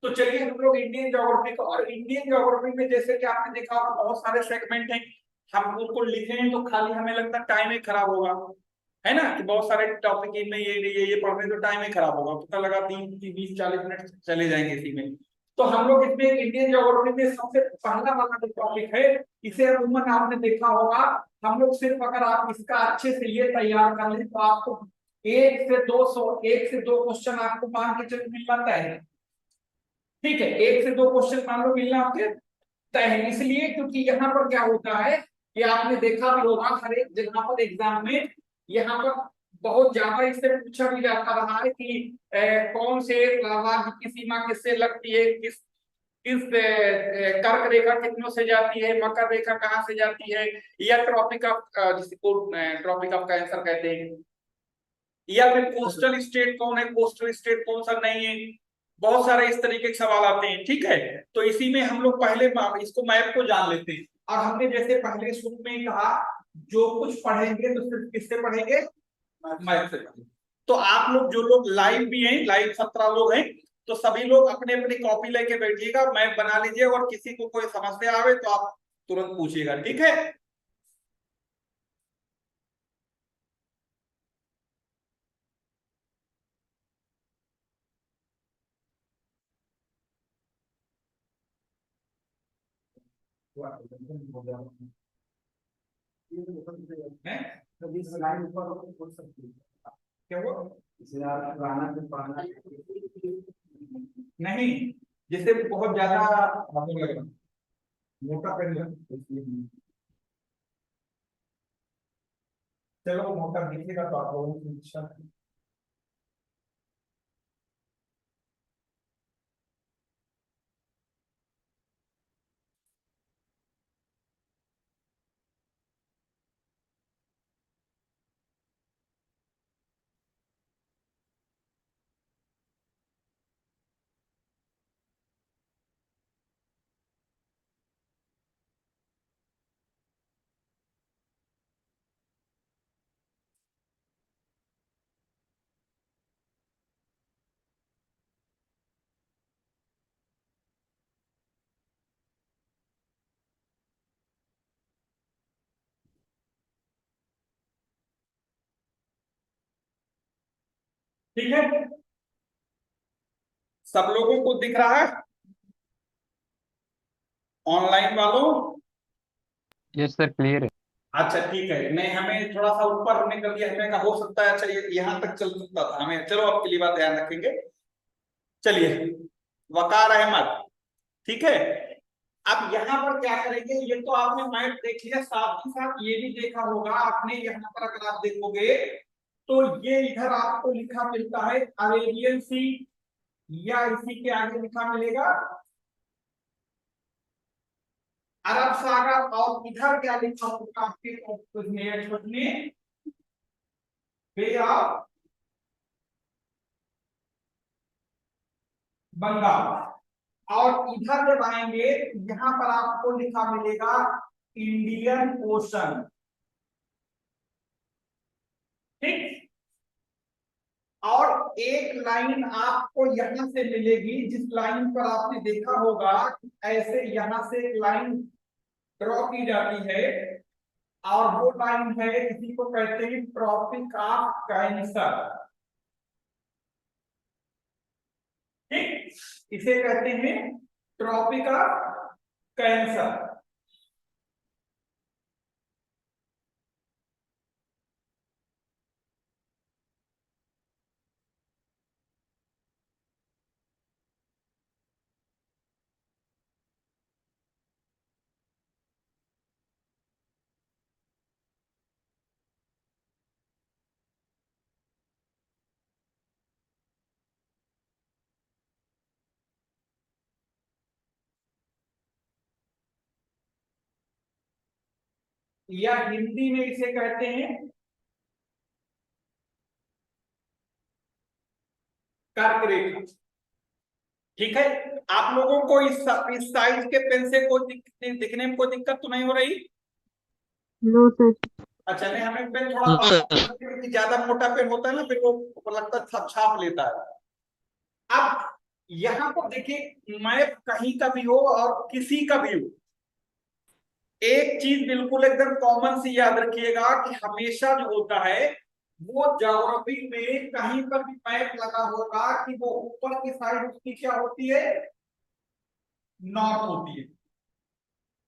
तो चलिए हम लोग इंडियन ज्योग्राफी को, और इंडियन ज्योग्राफी में जैसे कि आपने देखा होगा बहुत सारे सेगमेंट हैं, हम उनको लिखें तो खाली हमें लगता है टाइम ही खराब होगा, है ना, कि बहुत सारे टॉपिक में ये पढ़ने तो टाइम ही खराब होगा, पता लगा 30-40 मिनट चले जाएंगे इसी में। तो हम लोग इसमें इंडियन ज्योग्राफी में सबसे पहला वाला जो टॉपिक है, इसे अमूमन आपने देखा होगा, हम लोग सिर्फ अगर आप इसका अच्छे से ये तैयार कर लें तो आपको 1 से 2 क्वेश्चन आपको मान के चल मिल जाता है। ठीक है, 1 से 2 क्वेश्चन मान लो मिलना आपके तय है, इसलिए क्योंकि यहाँ पर क्या होता है कि आपने देखा भी होगा हर एक जगह पर एग्जाम में यहाँ पर बहुत ज्यादा इससे पूछा भी जाता रहा है कि कौन से राज्य की सीमा किससे लगती है, किस किस कर्क रेखा कितनों से जाती है, मकर रेखा कहाँ से जाती है, या ट्रॉपिक ऑफ जिसको ट्रॉपिक ऑफ कैंसर कहते हैं, या फिर कोस्टल स्टेट कौन है, कोस्टल स्टेट कौन सा नहीं है, बहुत सारे इस तरीके के सवाल आते हैं। ठीक है, तो इसी में हम लोग पहले इसको मैप को जान लेते हैं, और हमने जैसे पहले शुरू में कहा जो कुछ पढ़ेंगे तो सिर्फ किससे पढ़ेंगे, मैप से पढ़ेंगे। तो आप लोग जो लोग लाइव भी हैं, लाइव 17 लोग हैं, तो सभी लोग अपने अपनी कॉपी लेके बैठिएगा, मैप बना लीजिए, और किसी को कोई समस्या आवे तो आप तुरंत पूछिएगा, ठीक है। क्या वो नहीं, जैसे बहुत ज्यादा मोटा पेन, चलो मोटा दिखेगा तो आप लोगों को अच्छा। ठीक है, सब लोगों को दिख रहा है ऑनलाइन वालों? यस सर, क्लियर है। अच्छा ठीक है, नहीं हमें थोड़ा सा ऊपर हमने कर दिया, हमें का हो सकता है, अच्छा ये यहाँ तक चल सकता था हमें, चलो अब के लिए बात ध्यान रखेंगे। चलिए, वकार अहमद, ठीक है। अब यहाँ पर क्या करेंगे, ये तो आपने मैप देख लिया, साथ ही साथ ये भी देखा होगा आपने, यहाँ पर अगर आप देखोगे तो ये इधर आपको लिखा मिलता है अरेबियन सी, या इसी के आगे लिखा मिलेगा अरब सागर, और इधर क्या लिखा होगा आपके बे ऑफ बंगाल, और इधर जब आएंगे यहाँ पर आपको लिखा मिलेगा इंडियन ओशन। ठीक, और एक लाइन आपको यहां से मिलेगी, जिस लाइन पर आपने देखा होगा ऐसे यहां से लाइन ड्रॉ की जाती है, और वो लाइन है, इसी को कहते हैं ट्रॉपिक ऑफ कैंसर। ठीक, इसे कहते हैं ट्रॉपिक ऑफ कैंसर। या हिंदी में इसे कहते हैं कर्क रेखा। ठीक है, आप लोगों को इस साइज के पेन से कोई दिखने में कोई दिक्कत तो नहीं हो रही? No sir. अच्छा, नहीं हमें पेन थोड़ा ज्यादा मोटा पेन होता है ना, फिर वो लगता है छाप लेता है। अब यहाँ पर देखिए मैप कहीं का भी हो और किसी का भी हो, एक चीज बिल्कुल एकदम कॉमन सी याद रखिएगा कि हमेशा जो होता है वो ज्योग्राफी में कहीं पर भी मैप लगा होगा कि वो ऊपर की साइड उसकी क्या होती है, नॉर्थ होती है।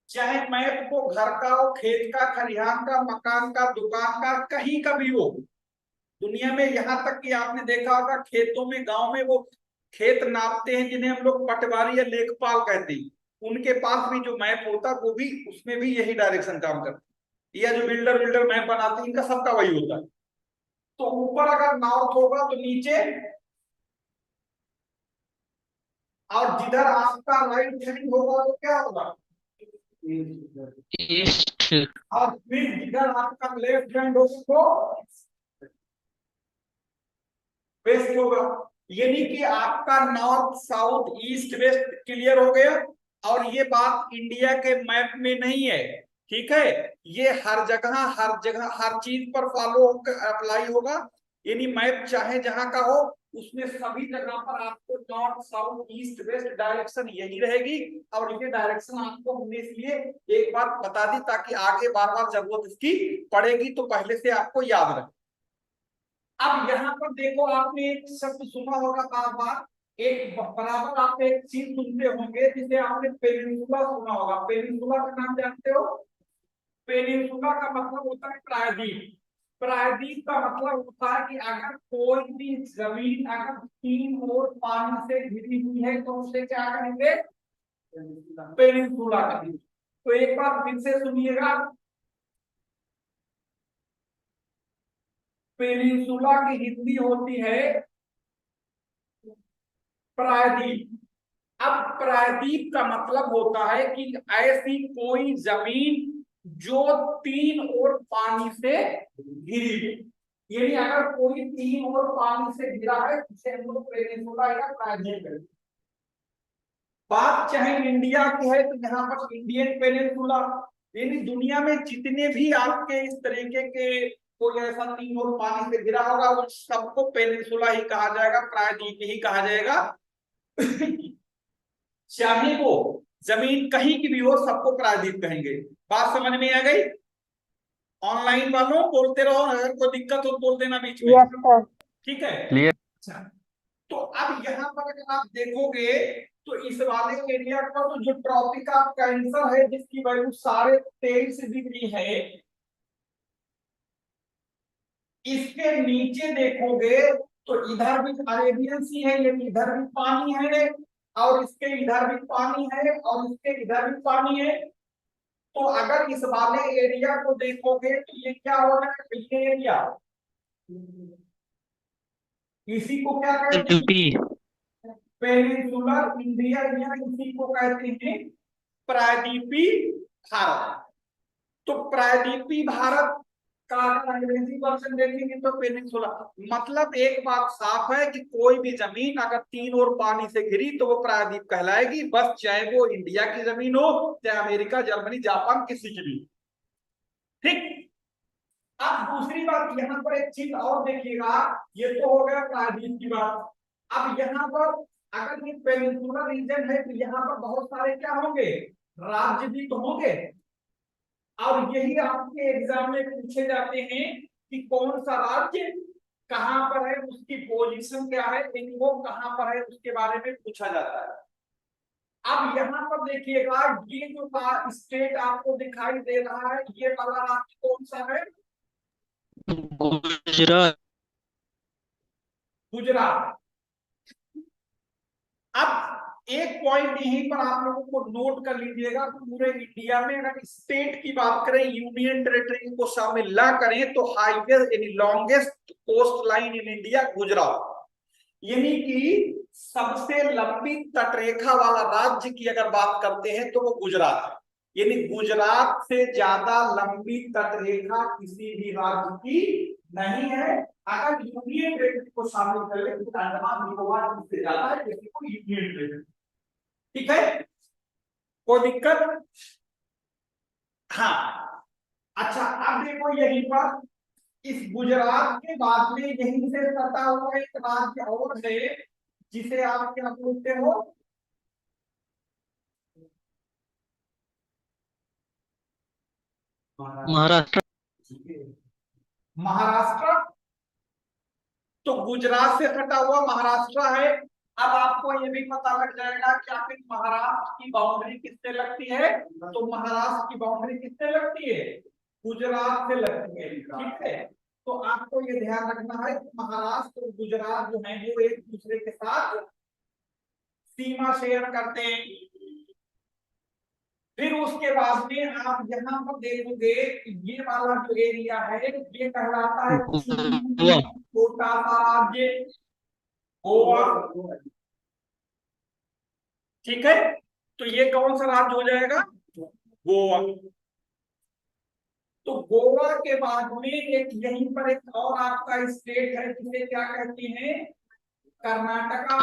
चाहे मैप को घर का हो, खेत का, खलिहान का, मकान का, दुकान का, कहीं का भी हो दुनिया में, यहां तक कि आपने देखा होगा खेतों में, गांव में वो खेत नापते हैं जिन्हें हम लोग पटवारी या लेखपाल कहते हैं, उनके पास भी जो मैप होता है वो भी, उसमें भी यही डायरेक्शन काम करता है। या जो बिल्डर बिल्डर मैप बनाते हैं इनका सबका वही होता है। तो ऊपर अगर नॉर्थ होगा तो नीचे, और जिधर आपका राइट हैंड होगा तो क्या होगा, ईस्ट। और फिर जिधर आपका लेफ्ट हैंड होगा तो वेस्ट होगा। यानी कि आपका north south east west clear हो गया। और ये बात इंडिया के मैप में नहीं है, ठीक है, ये हर जगह हर चीज पर फॉलो अप्लाई होगा। यानी मैप चाहे जहां का हो उसमें सभी जगह पर आपको north south east west direction यही रहेगी। और ये डायरेक्शन आपको हमने इसलिए एक बार बता दी ताकि आगे बार बार जरूरत इसकी पड़ेगी तो पहले से आपको याद रहे। अब यहाँ पर देखो, आपने एक शब्द सुना होगा बार बार, एक बराबर आप एक चीज सुनते होंगे जिसे आपने पेनिनसुला सुना होगा। पेनिनसुला का नाम जानते हो? पेनिनसुला का मतलब होता है प्रायद्वीप। प्रायद्वीप का मतलब होता है कि अगर कोई भी जमीन अगर तीन और पानी से घिरी हुई है तो उसे क्या कहेंगे, पेनिनसुला कहेंगे। तो एक बार फिर से सुनिएगा, पेनिनसुला की हिंदी होती है प्रायद्वीप। अब प्रायद्वीप का मतलब होता है कि ऐसी कोई जमीन जो तीन और पानी से घिरी है। यानी अगर कोई तीन और पानी से घिरा है उसे हम लोग पेनिनसुला या प्रायद्वीप कहते हैं। बात चाहे इंडिया की है तो यहाँ पर इंडियन पेनिनसुला। यानी दुनिया में जितने भी आपके इस तरीके के कोई ऐसा तीन और पानी से घिरा होगा उन सबको पेनिनसुला ही कहा जाएगा, प्रायद्वीप ही कहा जाएगा। चाहे वो जमीन कहीं की भी हो सबको प्रायद्वीप कहेंगे। बात समझ में आ गई? ऑनलाइन वालों बोलते रहो, अगर कोई दिक्कत हो तो बोल देना बीच में, यस सर। ठीक है? क्लियर। अच्छा, तो अब यहाँ पर अगर आप देखोगे तो इस वाले एरिया का तो जो ट्रॉपिक ऑफ कैंसर है जिसकी वैल्यू 23.5 डिग्री है, इसके नीचे देखोगे तो इधर भी अरेबियन सी है, ये इधर भी पानी है और इसके इधर भी पानी है और इसके इधर भी पानी है। तो अगर इस वाले एरिया को देखोगे तो ये क्या हो रहा है, ये एरिया, इसी को क्या कहते हैं, यूपी। पेनिनसुलर इंडिया, या इसी को कहते हैं प्रायद्वीपी भारत। तो प्रायद्वीपी भारत का अगर अंग्रेजी वर्जन देखेंगे तो पेनिनसुला। मतलब एक बात साफ है कि कोई भी जमीन अगर तीन और पानी से घिरी तो वो प्रायद्वीप कहलाएगी, बस चाहे वो इंडिया की जमीन हो चाहे अमेरिका, जर्मनी, जापान, किसी की भी। ठीक। अब दूसरी बात यहाँ पर एक चीज और देखिएगा, ये तो हो गया प्रायद्वीप की बात। अब यहाँ पर अगर ये पेनिनसुलर रीजन है तो यहाँ पर बहुत सारे क्या होंगे, राज्य भी तो होंगे। और यही आपके एग्जाम में पूछे जाते हैं कि कौन सा राज्य कहां पर है, उसकी पोजीशन क्या है, वो कहां पर है उसके बारे में पूछा जाता है। अब यहाँ पर देखिएगा, ये जो स्टेट आपको दिखाई दे रहा है ये वाला राज्य कौन सा है, गुजरात। गुजरात। अब एक पॉइंट यहीं पर आप लोगों को नोट कर लीजिएगा, पूरे इंडिया में अगर स्टेट की बात करें, यूनियन टेरिटरी को शामिल ना करें तो हाईवेस्ट यानी longest coastline in India Gujarat, यानी कि सबसे लंबी तटरेखा वाला राज्य की अगर बात करते हैं तो वो गुजरात है। यानी गुजरात से ज्यादा लंबी तटरेखा किसी भी राज्य की नहीं है। अगर यूनियन टेरिटरी को शामिल कर ले तो अंडमान निकोबार से ज्यादा है किसी को यूनियन टेरिटरी। ठीक है, कोई दिक्कत? हाँ। अच्छा, अब देखो यहीं पर इस गुजरात के बाद में यहीं से सटा हुआ एक राज्य और है जिसे आप क्या बोलते हो, महाराष्ट्र। महाराष्ट्र। तो गुजरात से सटा हुआ महाराष्ट्र है। अब आपको ये भी पता लग जाएगा कि आखिर महाराष्ट्र की बाउंड्री किससे लगती है। तो महाराष्ट्र की बाउंड्री किससे लगती है, गुजरात से लगती है। ठीक है, तो आपको ये ध्यान रखना है कि महाराष्ट्र और गुजरात जो है वो एक दूसरे के साथ सीमा शेयर करते हैं। फिर उसके बाद में आप यहाँ पर देखोगे कि ये वाला जो एरिया है ये कहलाता है गोवा। छोटा सा राज्य गोवा। ठीक है, तो ये कौन सा राज्य हो जाएगा, गोवा। तो गोवा के बाद में एक यहीं पर एक और आपका स्टेट है जिसे क्या कहते हैं, कर्नाटका।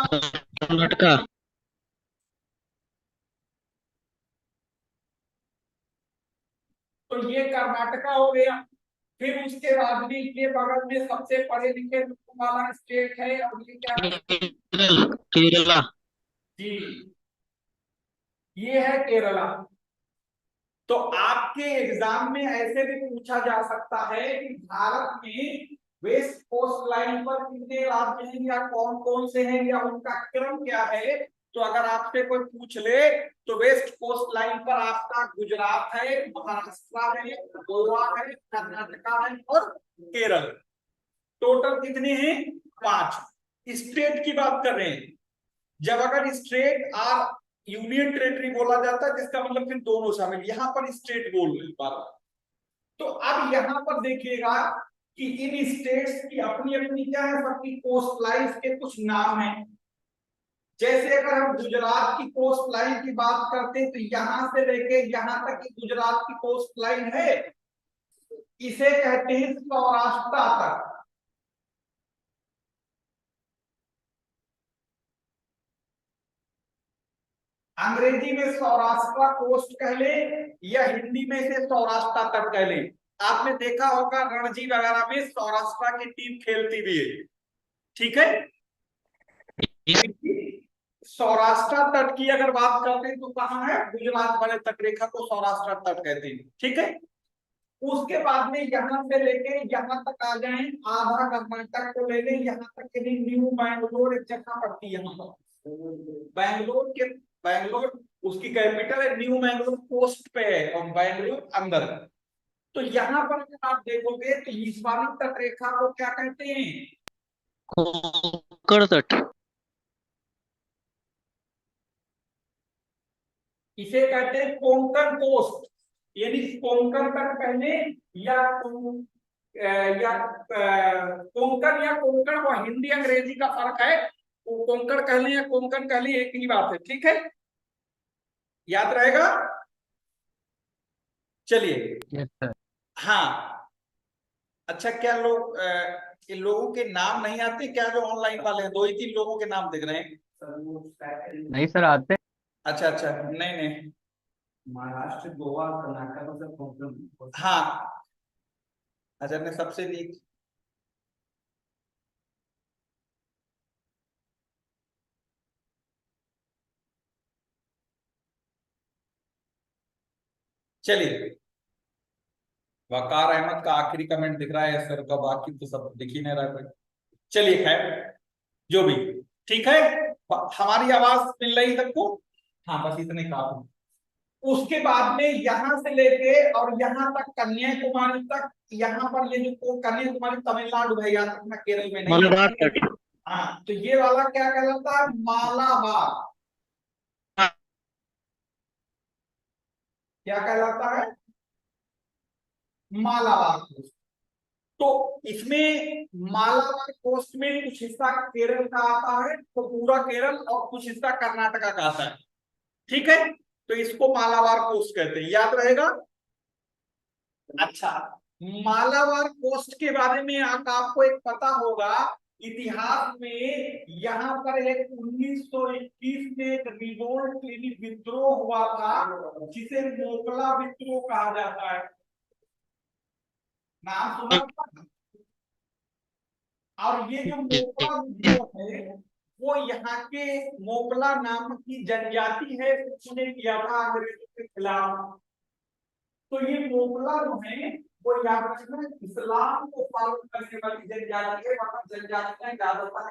कर्नाटका। तो ये कर्नाटका हो गया। फिर उसके बाद में ये बगल में सबसे पढ़े लिखे लोगों वाला स्टेट है और ये क्या है, केरला। जी ये है केरला। तो आपके एग्जाम में ऐसे भी पूछा जा सकता है कि भारत में वेस्ट कोस्ट लाइन पर कितने राज्य हैं या कौन कौन से हैं या उनका क्रम क्या है। तो अगर आपसे कोई पूछ ले तो वेस्ट कोस्ट लाइन पर आपका गुजरात है, महाराष्ट्र है, गोवा है, कर्नाटका है और केरल। टोटल कितने हैं, 5 स्टेट की बात कर रहे हैं। जब अगर स्टेट और यूनियन टेरिटरी बोला जाता है जिसका मतलब फिर दोनों शामिल, यहां पर स्टेट बोल रहे बात। तो अब यहां पर देखिएगा कि इन स्टेट्स की अपनी अपनी क्या है, सबकी कोस्ट लाइंस के कुछ नाम हैं। जैसे अगर हम गुजरात की कोस्ट लाइन की बात करते हैं तो यहां से लेके यहां तक की गुजरात की कोस्ट लाइन है, इसे कहते हैं सौराष्ट्र तक। अंग्रेजी में सौराष्ट्र कोस्ट कह ले या हिंदी में से सौराष्ट्र तट कह ले। आपने देखा होगा रणजी वगैरह में सौराष्ट्र की टीम खेलती भी है। ठीक है, सौराष्ट्र तट की अगर बात करते हैं तो कहां है, गुजरात वाले तट रेखा को सौराष्ट्र तट कहते हैं। ठीक है, उसके बाद में यहां से लेके यहां तक आ जाए, आधा कर्नाटक को ले लें, यहां तक के लिए न्यू बैंगलोर एक जगह पड़ती है, यहाँ पर बैंगलोर उसकी कैपिटल है, न्यू बैंगलोर कोस्ट पे है और बैंगलोर अंदर। तो यहाँ पर अगर आप देखोगे तो इस वाली तट रेखा को क्या कहते हैं, कोंकण तट। इसे कहते हैं कोंकण कोस्ट। यानी कोंकण तट पहले या कोंकण या कोंकण, वो हिंदी अंग्रेजी का फर्क है। कोंकण कह लें या कोंकण कह लें एक ही बात है। ठीक है, याद रहेगा। चलिए, यस सर। हाँ अच्छा, क्या लोग इन लोगों के नाम नहीं आते क्या, जो ऑनलाइन वाले हैं, 2 ही 3 लोगों के नाम दिख रहे हैं। नहीं सर आते हैं। अच्छा अच्छा, नहीं नहीं, महाराष्ट्र, गोवा, कर्नाटक और सब कोंकण। हाँ अच्छा, ने सबसे वीक चलिए, वकार अहमद का आखिरी कमेंट दिख रहा है सर का, बाकी तो सब दिख ही नहीं रहा कोई। चलिए खैर, जो भी, ठीक है, हमारी आवाज मिल रही सबको। हाँ बस इतने काफी। उसके बाद में यहां से लेके और यहां तक कन्याकुमारी तक, यहाँ पर ये जो कन्याकुमारी तमिलनाडु है, याद रखना केरल में नहीं मलबार है। तट। हाँ, तो ये वाला क्या कहलाता है, मालाबार। क्या कहलाता है, मालाबार कोस्ट। तो इसमें मालाबार कोस्ट में कुछ हिस्सा केरल का आता है, तो पूरा केरल, और कुछ हिस्सा कर्नाटका का आता है। ठीक है, तो इसको मालाबार कोस्ट कहते हैं, याद रहेगा। अच्छा, मालाबार कोस्ट के बारे में आपको एक पता होगा, इतिहास में यहाँ पर एक 1921 में एक रिवोल्ट यानी विद्रोह हुआ था, जिसे मोकला विद्रोह कहा जाता है। नाम सुना था? और ये जो मोकला विद्रोह है वो यहाँ के मोकला नाम की जनजाति है, उसने किया था अंग्रेजों के खिलाफ। तो ये मोकला जो है वो याद रखना इस्लाम को फॉलो करने वाली जनजाति है, मतलब जनजातियां ज्यादातर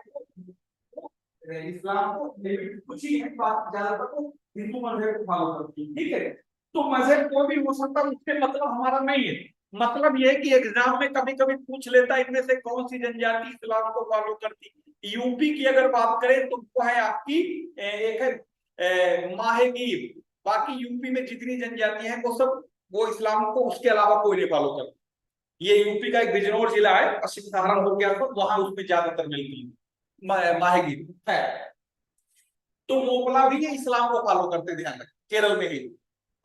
इस्लाम को कुछ ही है, ज्यादातर तो हिंदू मजहब को फॉलो करती है। ठीक है, तो मजहब कोई भी हो सकता है, उसके मतलब हमारा नहीं है। मतलब ये है कि एग्जाम में कभी कभी पूछ लेता है इनमें से कौन सी जनजाति इस्लाम को फॉलो करती। यूपी की अगर बात करें तो वो है आपकी एक है माहेगीर। बाकी यूपी में जितनी जनजातियां हैं वो सब वो इस्लाम को उसके अलावा कोई नहीं फॉलो करती। ये यूपी का एक बिजनौर जिला है, पश्चिम सहारनपुर के आसपास, वहां उसमें ज्यादातर मिलती है माहेगीर है। तो मोकला भी ये इस्लाम को फॉलो करते, ध्यान रखें, केरल में ही।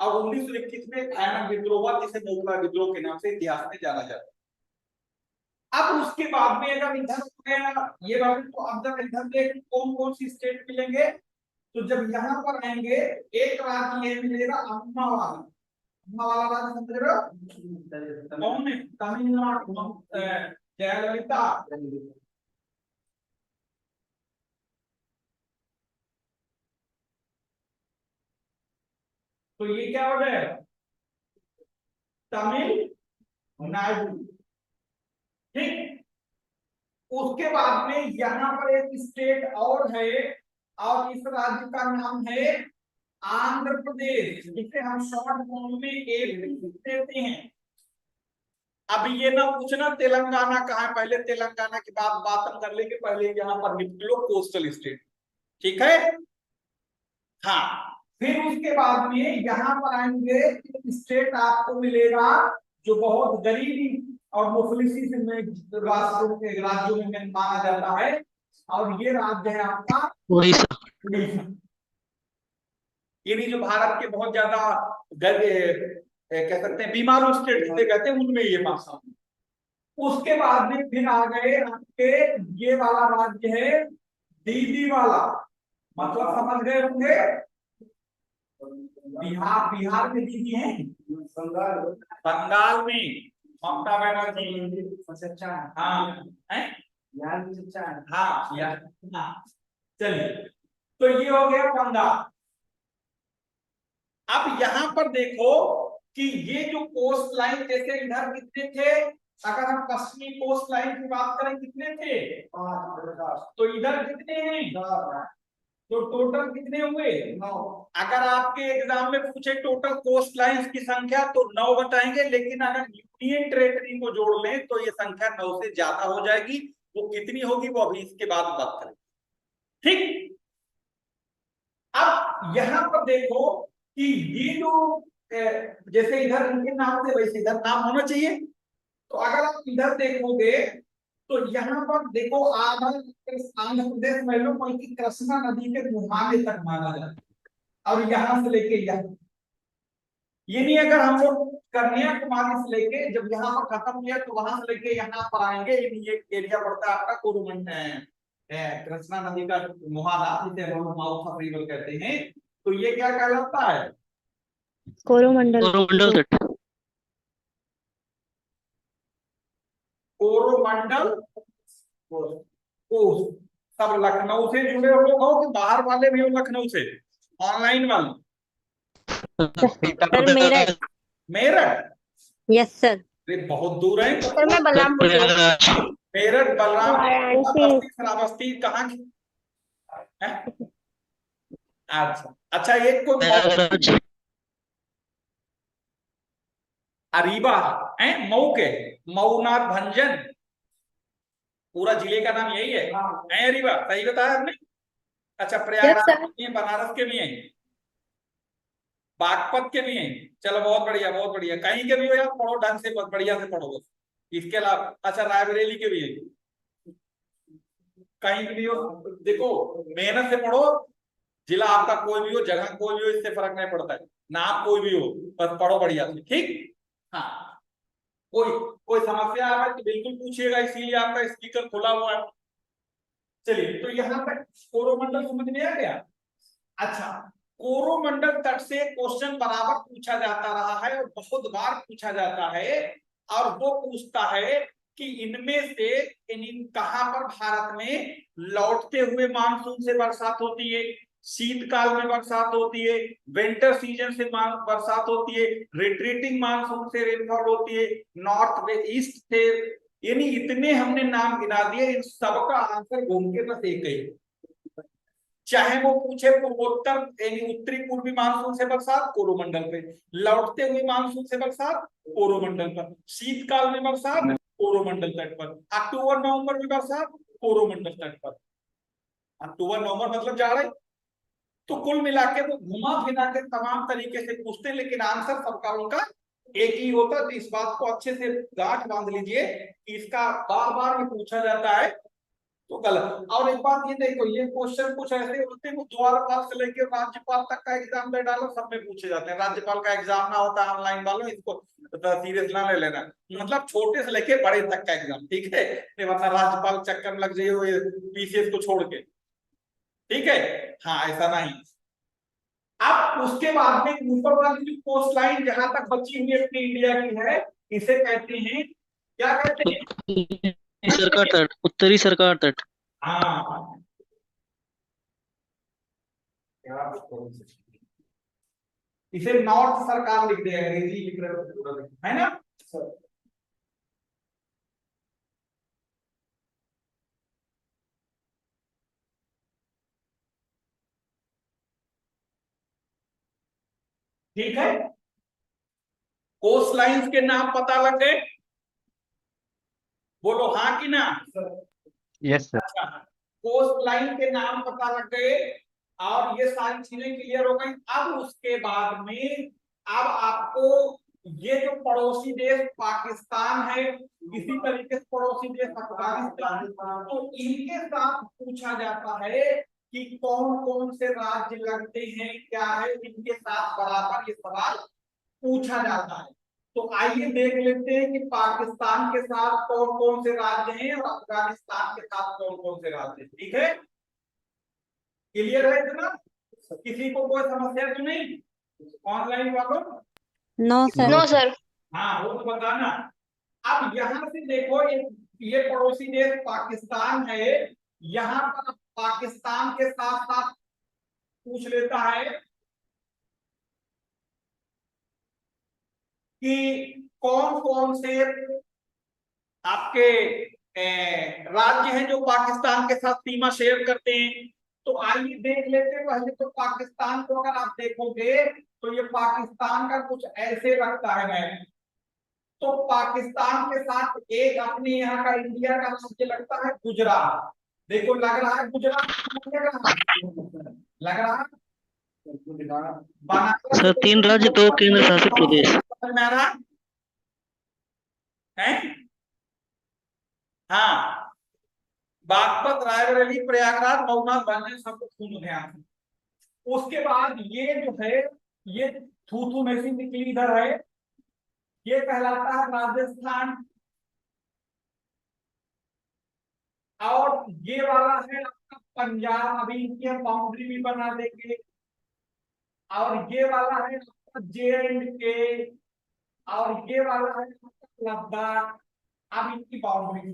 अब 1921 में आयनम विद्रोह हुआ, जिसे मोकला विद्रोह के नाम से इतिहास में जाना जाता है। अब उसके बाद में अगर इधर ये बात, तो अब जब इधर देख कौन कौन सी स्टेट मिलेंगे, तो जब यहाँ पर आएंगे एक राज्य ये मिलेगा अम्मा वाला राज्य समझ रहे हो कौन है? तमिलनाडु, जयललिता। तो ये क्या हो जाएगा? तमिलनाडु। ठीक, उसके बाद में यहाँ पर एक स्टेट और है, और इस राज्य का नाम है आंध्र प्रदेश, जिसे हम शॉर्ट फॉर्म में एपी देते हैं। अभी ये ना पूछना तेलंगाना कहाँ है, पहले तेलंगाना की बात हम कर लेंगे, पहले यहाँ पर निपट लो कोस्टल स्टेट। ठीक है, हाँ। फिर उसके बाद में यहाँ पर आएंगे, स्टेट आपको मिलेगा जो बहुत गरीबी और मुफलिसी से राज्यों में माना जाता है, और ये राज्य है आपका उड़ीसा। उड़ीसा। ये जो भारत के बहुत ज्यादा कह सकते हैं बीमारू स्टेट जिसे कहते हैं, उनमें ये पासा। उसके बाद में फिर आ गए आपके ये वाला राज्य है दीदी वाला, मतलब समझ गए होंगे, बिहार में दीदी है, बंगाल में ममता बनर्जी। हाँ है, हाँ। चलिए, तो ये हो गया बंगाल। अब यहां पर देखो कि ये जो कोस्ट लाइन, जैसे इधर कितने थे, अगर हम पश्चिमी कोस्ट लाइन की बात करें कितने थे, तो इधर कितने हैं, तो टोटल कितने हुए, 9। अगर आपके एग्जाम में पूछे टोटल कोस्ट लाइंस की संख्या तो 9 बताएंगे, लेकिन अगर यूनियन टेरिटरी को जोड़ लें तो ये संख्या 9 से ज्यादा हो जाएगी। वो कितनी होगी वो अभी इसके बाद बात करेंगे। ठीक, अब यहां पर देखो कि ये जो जैसे इधर इनके नाम थे वैसे इधर नाम होना चाहिए। तो अगर आप इधर देखोगे तो यहाँ पर देखो आंध्र प्रदेश में लो, बल्कि कृष्णा नदी के मुहाने तक माना जाता है, और यहाँ से लेके यहाँ, ये नहीं अगर हम लोग कन्याकुमारी से लेके जब यहाँ पर खत्म किया तो वहां से लेके यहाँ पर आएंगे, ये एरिया पड़ता है आपका कोरोमंडल है, कृष्णा नदी का मुहाना, जिसे हम माउथ ऑफ रिवर कहते हैं। तो ये क्या कहलाता है, कोरोमंडल। कोरोमंडल कोस्ट। सब लखनऊ से जुड़े हो लोग हो कि बाहर वाले भी हो, लखनऊ से ऑनलाइन वाले? Sir Meerut. Meerut, yes sir. अरे बहुत दूर है। सर मैं बलरामपुर से। मेरठ, वाराणसी। बलरामपुर, श्रावस्ती कहाँ की है? अच्छा अच्छा, एक को अरीबा है, मऊ के मऊनाथ भंजन, पूरा जिले का नाम यही है अरीबा, सही बताया आपने। अच्छा, प्रयागराज में, बनारस के भी हैं, बागपत के भी हैं। चलो बहुत बढ़िया बहुत बढ़िया, कहीं के भी हो यार, पढ़ो ढंग से, बहुत बढ़िया से पढ़ो बस। इसके अलावा अच्छा रायबरेली के भी है, कहीं भी हो देखो, मेहनत से पढ़ो, जिला आपका कोई भी हो, जगह कोई भी हो, इससे फर्क नहीं पड़ता है, नाम कोई भी हो, बस पढ़ो बढ़िया से। ठीक, हाँ। कोई समस्या है तो बिल्कुल पूछिएगा, इसीलिए आपका स्पीकर खुला हुआ है। चलिए, तो यहाँ पर कोरोमंडल समझ में आ गया। अच्छा, कोरोमंडल तट से क्वेश्चन बराबर पूछा जाता रहा है और बहुत बार पूछा जाता है, और वो पूछता है कि इनमें से कहां पर भारत में लौटते हुए मानसून से बरसात होती है, शीतकाल में बरसात होती है, विंटर सीजन से बरसात होती है, रिट्रीटिंग मानसून से रेनफॉल होती है, नॉर्थ वे ईस्ट से, यानी इतने हमने नाम गिना दिए। इन सबका आंसर घूम के बस एक ही, चाहे वो पूछे पूर्वोत्तर यानी उत्तरी पूर्वी मानसून से बरसात कोरोमंडल पे, लौटते हुए मानसून से बरसात कोरोमंडल पर, शीतकाल में बरसात कोरोमंडल तट पर, अक्टूबर नवंबर में बरसात कोरोमंडल तट पर। अक्टूबर नवंबर मतलब जाड़ा। तो कुल मिला के वो घुमा फिरा के तमाम तरीके से पूछते हैं, लेकिन आंसर सबका उनका एक ही होता। तो इस बात को अच्छे से गांठ बांध लीजिए कि इसका बार बार में पूछा जाता है तो गलत। और एक बात ये देखो, ये क्वेश्चन कुछ ऐसे होते हैं वो द्वारपाल से लेकर राज्यपाल तक का एग्जाम दे डालो, सब में पूछे जाते हैं। राज्यपाल का एग्जाम ना होता है ऑनलाइन वालों, इसको सीरियस ना ले लेना, मतलब छोटे से लेके बड़े तक का एग्जाम, ठीक है, वरना राज्यपाल चक्कर में लग जाइए पीसीएस को छोड़ के, ठीक है। हाँ, ऐसा नहीं। अब उसके बाद में ऊपर वाली जो कोस्ट लाइन जहां तक बची हुई अपनी इंडिया की है, इसे कहते हैं, क्या कहते हैं? सरकार तट, उत्तरी सरकार तट। हाँ, इसे नॉर्थ सरकार लिख दे, अंग्रेजी लिख रहे हो पूरा, है ना? ठीक है, कोस्ट लाइंस के नाम पता लग गए, बोलो हाँ कि ना? Yes sir. अच्छा, कोस्ट लाइन के नाम पता लग गए और ये सारी चीजें क्लियर हो गई। अब उसके बाद में अब आपको ये जो पड़ोसी देश पाकिस्तान है, इसी तरीके से पड़ोसी देश अफगानिस्तान, तो इनके साथ पूछा जाता है कि कौन कौन से राज्य लगते हैं, क्या है इनके साथ बराबर, ये सवाल पूछा जाता है। तो आइए देख लेते हैं कि पाकिस्तान के साथ कौन कौन से राज्य हैं और अफगानिस्तान के साथ कौन कौन से राज्य हैं। ठीक है, क्लियर है इतना? किसी को कोई समस्या तो नहीं ऑनलाइन वालों? No sir. No sir. हाँ, वो तो बताना। अब यहां से देखो, ये पड़ोसी देश पाकिस्तान है, यहां पर पाकिस्तान के साथ साथ पूछ लेता है कि कौन कौन से आपके राज्य हैं जो पाकिस्तान के साथ सीमा शेयर करते हैं। तो आइए देख लेते हैं। पहले तो पाकिस्तान को अगर आप देखोगे तो ये पाकिस्तान का कुछ ऐसे लगता है। तो पाकिस्तान के साथ एक अपने यहाँ का इंडिया का राज्य लगता है गुजरात। देखो लग रहा है गुजरात, लग रहा है सर 3 राज्य 2 केंद्र शासित प्रदेश। में आ रहा है? हाँ, बागपत, रायबरेली, प्रयागराज, मऊनाथ, बांदा, सबको सुनो ध्यान से। उसके बाद ये जो है, ये थूथू मैसी निकली इधर है, ये कहलाता है राजस्थान। और ये वाला है आपका पंजाब, अभी इनकी हम बाउंड्री भी बना देंगे। और ये वाला है आपका J&K, और ये वाला है आपका लद्दाख। अब इनकी बाउंड्री,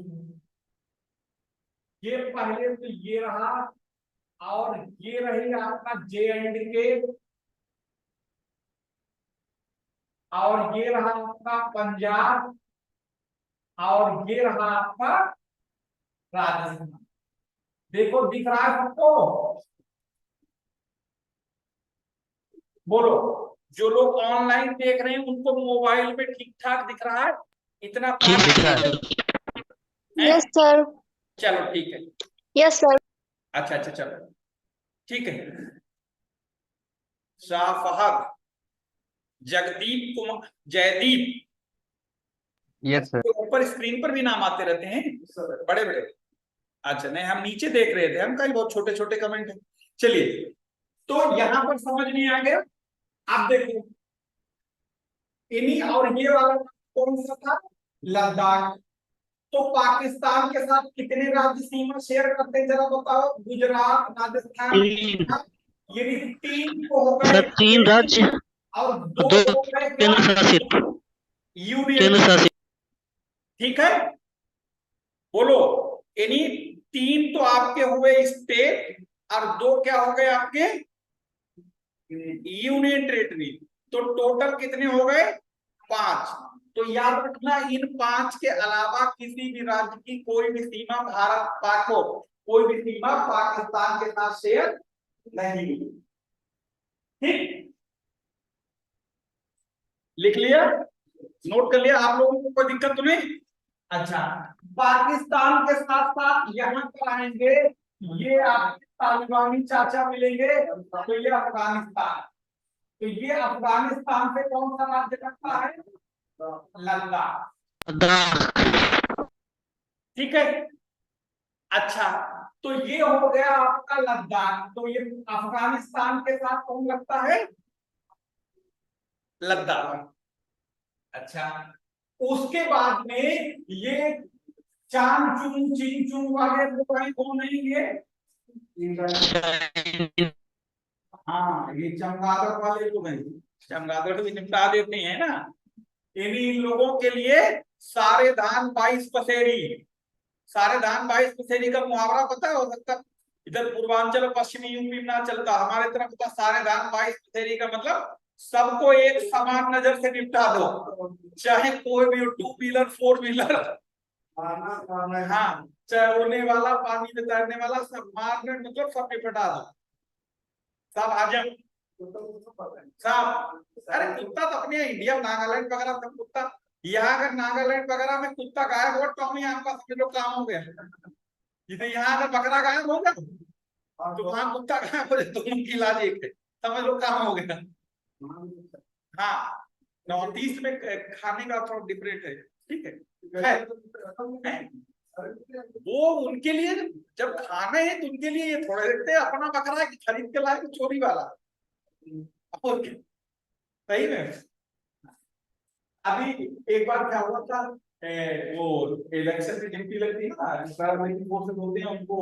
ये पहले तो ये रहा, और ये रही आपका J&K, और ये रहा आपका पंजाब, और ये रहा आपका राजस्थान। देखो दिख रहा है सबको? बोलो, जो लोग ऑनलाइन देख रहे हैं उनको मोबाइल पे ठीक ठाक दिख रहा है? इतना ठीक है है? Yes sir. चलो ठीक है। Yes sir. अच्छा अच्छा, चलो ठीक है। Shah Fahad, Jagdeep Kumar, Jaideep, yes sir. ऊपर स्क्रीन पर भी नाम आते रहते हैं बड़े बड़े। अच्छा नहीं, हम नीचे देख रहे थे, हम कहीं बहुत छोटे छोटे कमेंट है। चलिए, तो यहां पर समझ नहीं आ गया। आप देखो, इन्हीं और ये वाला कौन सा था? लद्दाख। तो पाकिस्तान के साथ कितने राज्य सीमा शेयर करते हैं जरा बताओ? गुजरात, राजस्थान, 3 ये 3 को हो सर, गए 3 राज्य और 2 2 हो गए क्या? केंद्र शासित यूनियन। ठीक है, बोलो, यानी 3 तो आपके हुए स्टेट और 2 क्या हो गए आपके यूनियन टेरिटरी। तो टोटल कितने हो गए 5। तो याद रखना, इन 5 के अलावा किसी भी राज्य की कोई भी सीमा भारत पाक को, कोई भी सीमा पाकिस्तान के साथ शेयर नहीं। ठीक, लिख लिया, नोट कर लिया आप लोगों को, कोई दिक्कत तो नहीं। अच्छा, पाकिस्तान के साथ साथ यहाँ पर आएंगे, ये आपके तालिबानी चाचा मिलेंगे, तो ये अफगानिस्तान। तो ये अफगानिस्तान से कौन सा राज्य लगता है, लद्दाख। लद्दाख। ठीक है, अच्छा, तो ये हो गया आपका लद्दाख। तो ये अफगानिस्तान के साथ कौन लगता है, लद्दाख। अच्छा, उसके बाद में ये चांगचुंग चिंगचुंग वगैरह कौन है ये, हाँ ये चमगादड़ वाले लोग हैं, चमगादड़ भी निपटा देते हैं ना। इन्हीं लोगों के लिए सारे धान 22 पसेरी, सारे धान 22 पसेरी का मुहावरा पता है, हो सकता इधर पूर्वांचल और पश्चिमी यूपी में ना चलता, हमारे तरफ होता सारे धान 22 पसेरी का मतलब सबको एक समान नजर से निपटा दो, चाहे कोई भी हो, 2 व्हीलर 4 व्हीलर, हाँ चाहे उड़ने वाला पानी में तैरने वाला, सब मारने मतलब सब निपटा दो, सब आ जाओ सब। अरे कुत्ता तो अपने इंडिया नागालैंड वगैरह सब कुत्ता, यहाँ अगर नागालैंड वगैरह में कुत्ता गायब हो तो हम यहाँ का समझ लो काम हो गया। जैसे यहाँ अगर बकरा गायब होगा तो वहां कुत्ता गायब हो जाए, दोनों की इलाज एक है, समझ लो काम हो गया। हाँ, नॉर्थ ईस्ट में खाने का थोड़ा डिफरेंट है, ठीक है। वो उनके लिए जब खाना है तो उनके लिए ये थोड़े देखते हैं अपना बकरा है कि खरीद के लाए चोरी वाला, और सही में। अभी एक बार क्या हुआ था, वो इलेक्शन की ड्यूटी लगती है ना, पैरामिलिट्री फोर्सेस होते हैं, उनको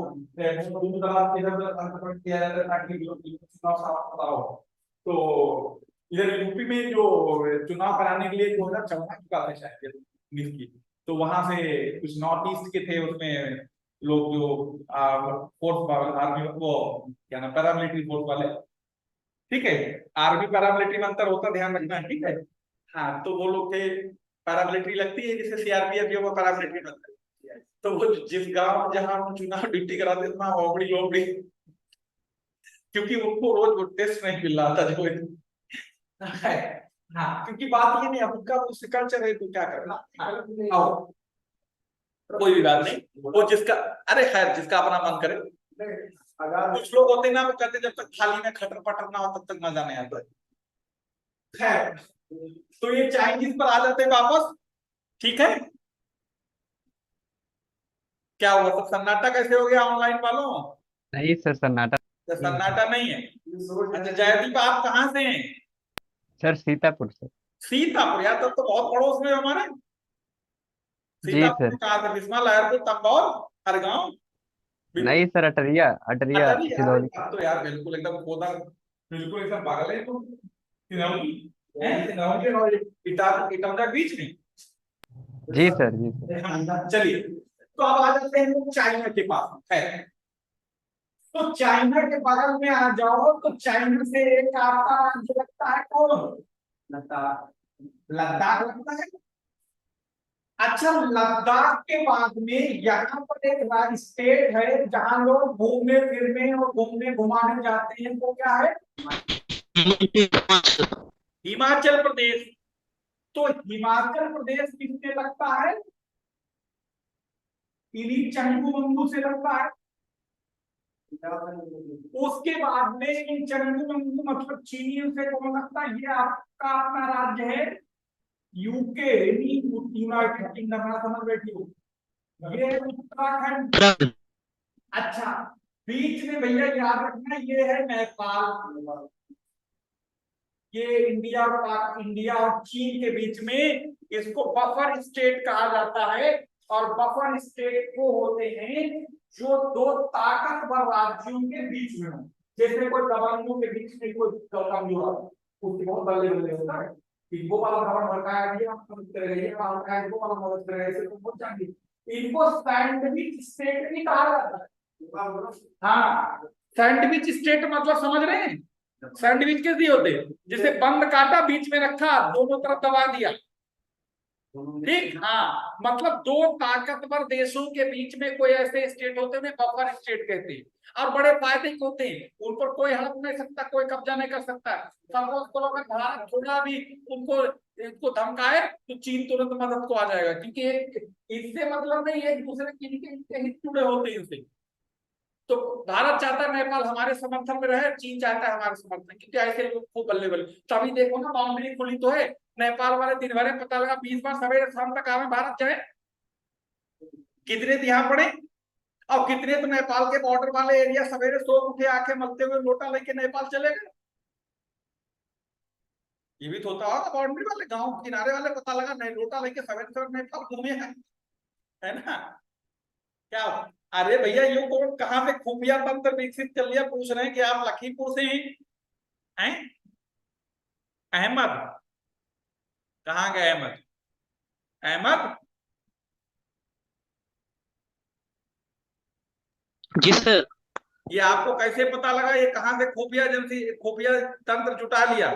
दूर दराज इधर किया जाता है ताकि चुनाव साफ पता हो। तो इधर यूपी में जो चुनाव कराने के लिए 2014 का था शायद की, तो वहां से कुछ नॉर्थ ईस्ट के थे, उसमें लोग जो फोर्स आर्मी, वो क्या नाम, पैरामिलिट्री फोर्स वाले, ठीक है। आर्मी पैरामिलिट्री में अंतर होता, ध्यान रखना है, ठीक है। हाँ, तो वो लोग थे, पैरामिलिट्री लगती है जैसे सीआरपीएफ जो, वो पैरामिलिट्री लगता है। तो वो जिस गांव जहां हम चुनाव ड्यूटी कराते थे वहां ओबड़ी लोबड़ी, क्योंकि उनको रोज वो टेस्ट नहीं मिल रहा था जो है। हाँ, क्योंकि बात ये नहीं, उनका वो कल्चर है, तो क्या करना, आओ कोई भी बात नहीं, वो जिसका, अरे खैर जिसका अपना मन करे। कुछ लोग होते ना, वो कहते जब तक थाली में खटर पटर ना हो तब तक मजा नहीं आता। खैर, तो ये चाइनीज पर आ जाते हैं वापस, ठीक है। क्या हुआ, सब सन्नाटा कैसे हो गया ऑनलाइन वालों, नहीं सर, सन्नाटा। तो सन्नाटा नहीं है। अच्छा जयदीप, आप कहाँ से हैं, सर सीतापुर से। सीतापुर, यार तब तो बहुत पड़ोस में हमारे। जी सीतापुर सर। में कहा था, बिस्मा, लहरपुर, तंबौर, हर गांव, नहीं सर, अटरिया अटरिया अटरी, यार सिलौली। अब तो यार बिल्कुल एकदम खोदा, बिल्कुल एकदम पागल है तुम। सिनौली है, सिनौली और इटारसी के बीच में। जी सर, जी सर। हाँ, चलिए, तो अब आ जाते हैं लोग चाइना के पास है। तो चाइना के बगल में आ जाओ, तो चाइना से एक आपका राज्य लगता है कौन, लद्दाख, लद्दाख लगता है। अच्छा, लद्दाख के बाद में यहाँ पर एक राज्य स्टेट है जहां लोग घूमने फिरने और घूमने घुमाने जाते हैं, वो क्या है, हिमाचल। हिमाचल प्रदेश। तो हिमाचल प्रदेश किससे लगता है, इन्हीं चंगू मंगू से लगता है। उसके बाद में इन चंगू मंगू मतलब चीनियों से कौन लगता है, ये आपका अपना राज्य है यूके, यूनाइटेड किंगडम, ना समझ बैठी हो, ये उत्तराखंड। उत्तराखंड। अच्छा, बीच में भैया याद रखना, ये है नेपाल, ये इंडिया और चीन के बीच में, इसको बफर स्टेट कहा जाता है। और बफर स्टेट को होते हैं जो 2 ताकतवर राज्यों के बीच में हो, जैसे कोई दबंगों के बीच में कोई कमजोर, उसकी बहुत बल्ले बल्ले होता है कि वो वाला दबंग भड़काया गया, वो वाला मदद करेगा, ऐसे तो बहुत चाहिए। इनको सैंडविच स्टेट भी कहा जाता है। हाँ, सैंडविच स्टेट मतलब समझ रहे हैं? सैंडविच कैसे होते हैं? जैसे बंद काटा, बीच में रखा, दोनों तरफ दबा दिया, ठीक। हाँ, मतलब दो ताकतवर देशों के बीच में कोई ऐसे स्टेट होते हैं, बफर स्टेट कहते हैं, और बड़े फायदे के होते हैं। उन पर कोई हड़प नहीं सकता, कोई कब्जा नहीं कर सकता। सपोज करो अगर भारत थोड़ा भी उनको धमकाए तो चीन तुरंत मदद को आ जाएगा, क्योंकि इससे मतलब नहीं, एक दूसरे के हित जुड़े होते हैं इससे। तो भारत चाहता है नेपाल हमारे समर्थन में रहे, चीन चाहता है हमारे समर्थन, क्योंकि ऐसे लोग खूब बल्ले बल्ले। तभी देखो ना, बाउंड्री खुली तो है, नेपाल वाले दिन भर में पता लगा 20 बार सवेरे शाम तक आवे भारत जाए, कितने तो यहाँ पड़े, और कितने तो नेपाल के बॉर्डर वाले एरिया सवेरे सो उठे आके मलते हुए लोटा लेके नेपाल चले गए। ये भी तो होता होगा, बाउंड्री वाले गांव किनारे वाले पता लगा नहीं, लोटा लेके सवेरे सवेरे नेपाल घूमे है ना क्या? अरे भैया, ये कौन कहाँ पे खुफिया तंत्र विकसित कर लिया? पूछ रहे हैं कि आप लखीमपुर से ही हैं? अहमद कहाँ गए? अहमद, अहमद जी सर। ये आपको कैसे पता लगा? ये कहाँ से खुफिया एजेंसी, खुफिया तंत्र जुटा लिया?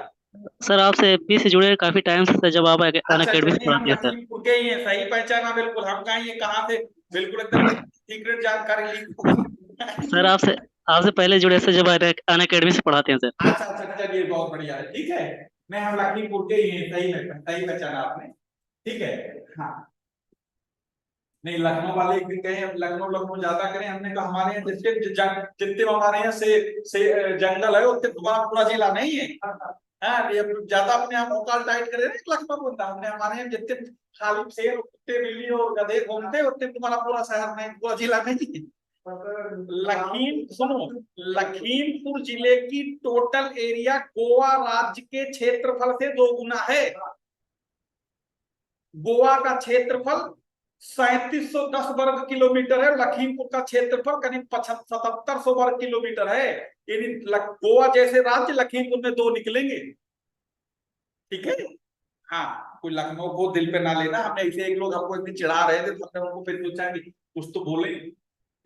सर आपसे एफबी से जुड़े काफी टाइम से सर, जब आप अन अच्छा, अकेडमी से चलिए, हम पढ़ाते हैं सर। लखीमपुर के ही हैं, सही पहचाना बिल्कुल। हम कहें ये कहाँ से, बिल्कुल एकदम सीक्रेट जानकारी लीक होगी। सर आपसे आपसे पहले जुड़े सर, जब अन अकेडमी से पढ़ाते हैं सर। अच्छा अच्छा, चलिए बहुत बढ़िया है, ठीक है। नहीं, हम लखीमपुर के ही हैं, सही पहचाना आपने, ठीक है। हाँ, नहीं, लखनऊ वाले एक दिन कहे लखनऊ लखनऊ ज्यादा करें, हमने कहा हमारे यहाँ जितने हमारे यहाँ से जंगल है उतने तुम्हारा पूरा जिला नहीं है। हाँ, ये ज्यादा अपने आप औकात टाइट करे ना लखनऊ बंदा, हमने हमारे यहाँ जितने खाली शेर कुत्ते बिल्ली और गधे घूमते उतने तुम्हारा पूरा शहर नहीं, पूरा जिला नहीं है। लखीमपुर जिले की टोटल एरिया गोवा राज्य के क्षेत्रफल से 2 गुना है। गोवा का क्षेत्रफल 3710 वर्ग किलोमीटर है, लखीमपुर का क्षेत्रफल करीब 7700 वर्ग किलोमीटर है। यदि गोवा जैसे राज्य लखीमपुर में 2 निकलेंगे, ठीक है। हाँ, कोई लखनऊ को दिल पे ना लेना, हमने इसे एक लोग हमको एक दिन चिढ़ा रहे थे, तो हमने उनको फिर पूछा कि कुछ तो बोले,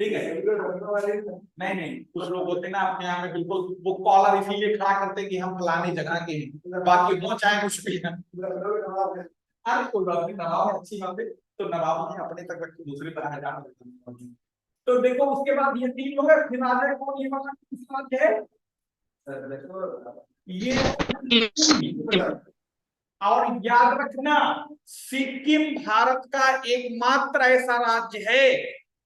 ठीक है। नहीं नहीं, कुछ लोग होते ना अपने यहाँ में बिल्कुल, वो कॉलर इसीलिए खड़ा करते कि हम फलानी जगह के हैं, बाकी वो चाहे कुछ भी है। अरे कोई बात नहीं, नवाब अच्छी बात है, तो नवाब ने अपने तक रख के दूसरे पर आ जाना। तो देखो, उसके बाद ये 3 हो गए, फिर आ जाए कौन, ये वाला किसका है? ये, और याद रखना, सिक्किम भारत का एकमात्र ऐसा राज्य है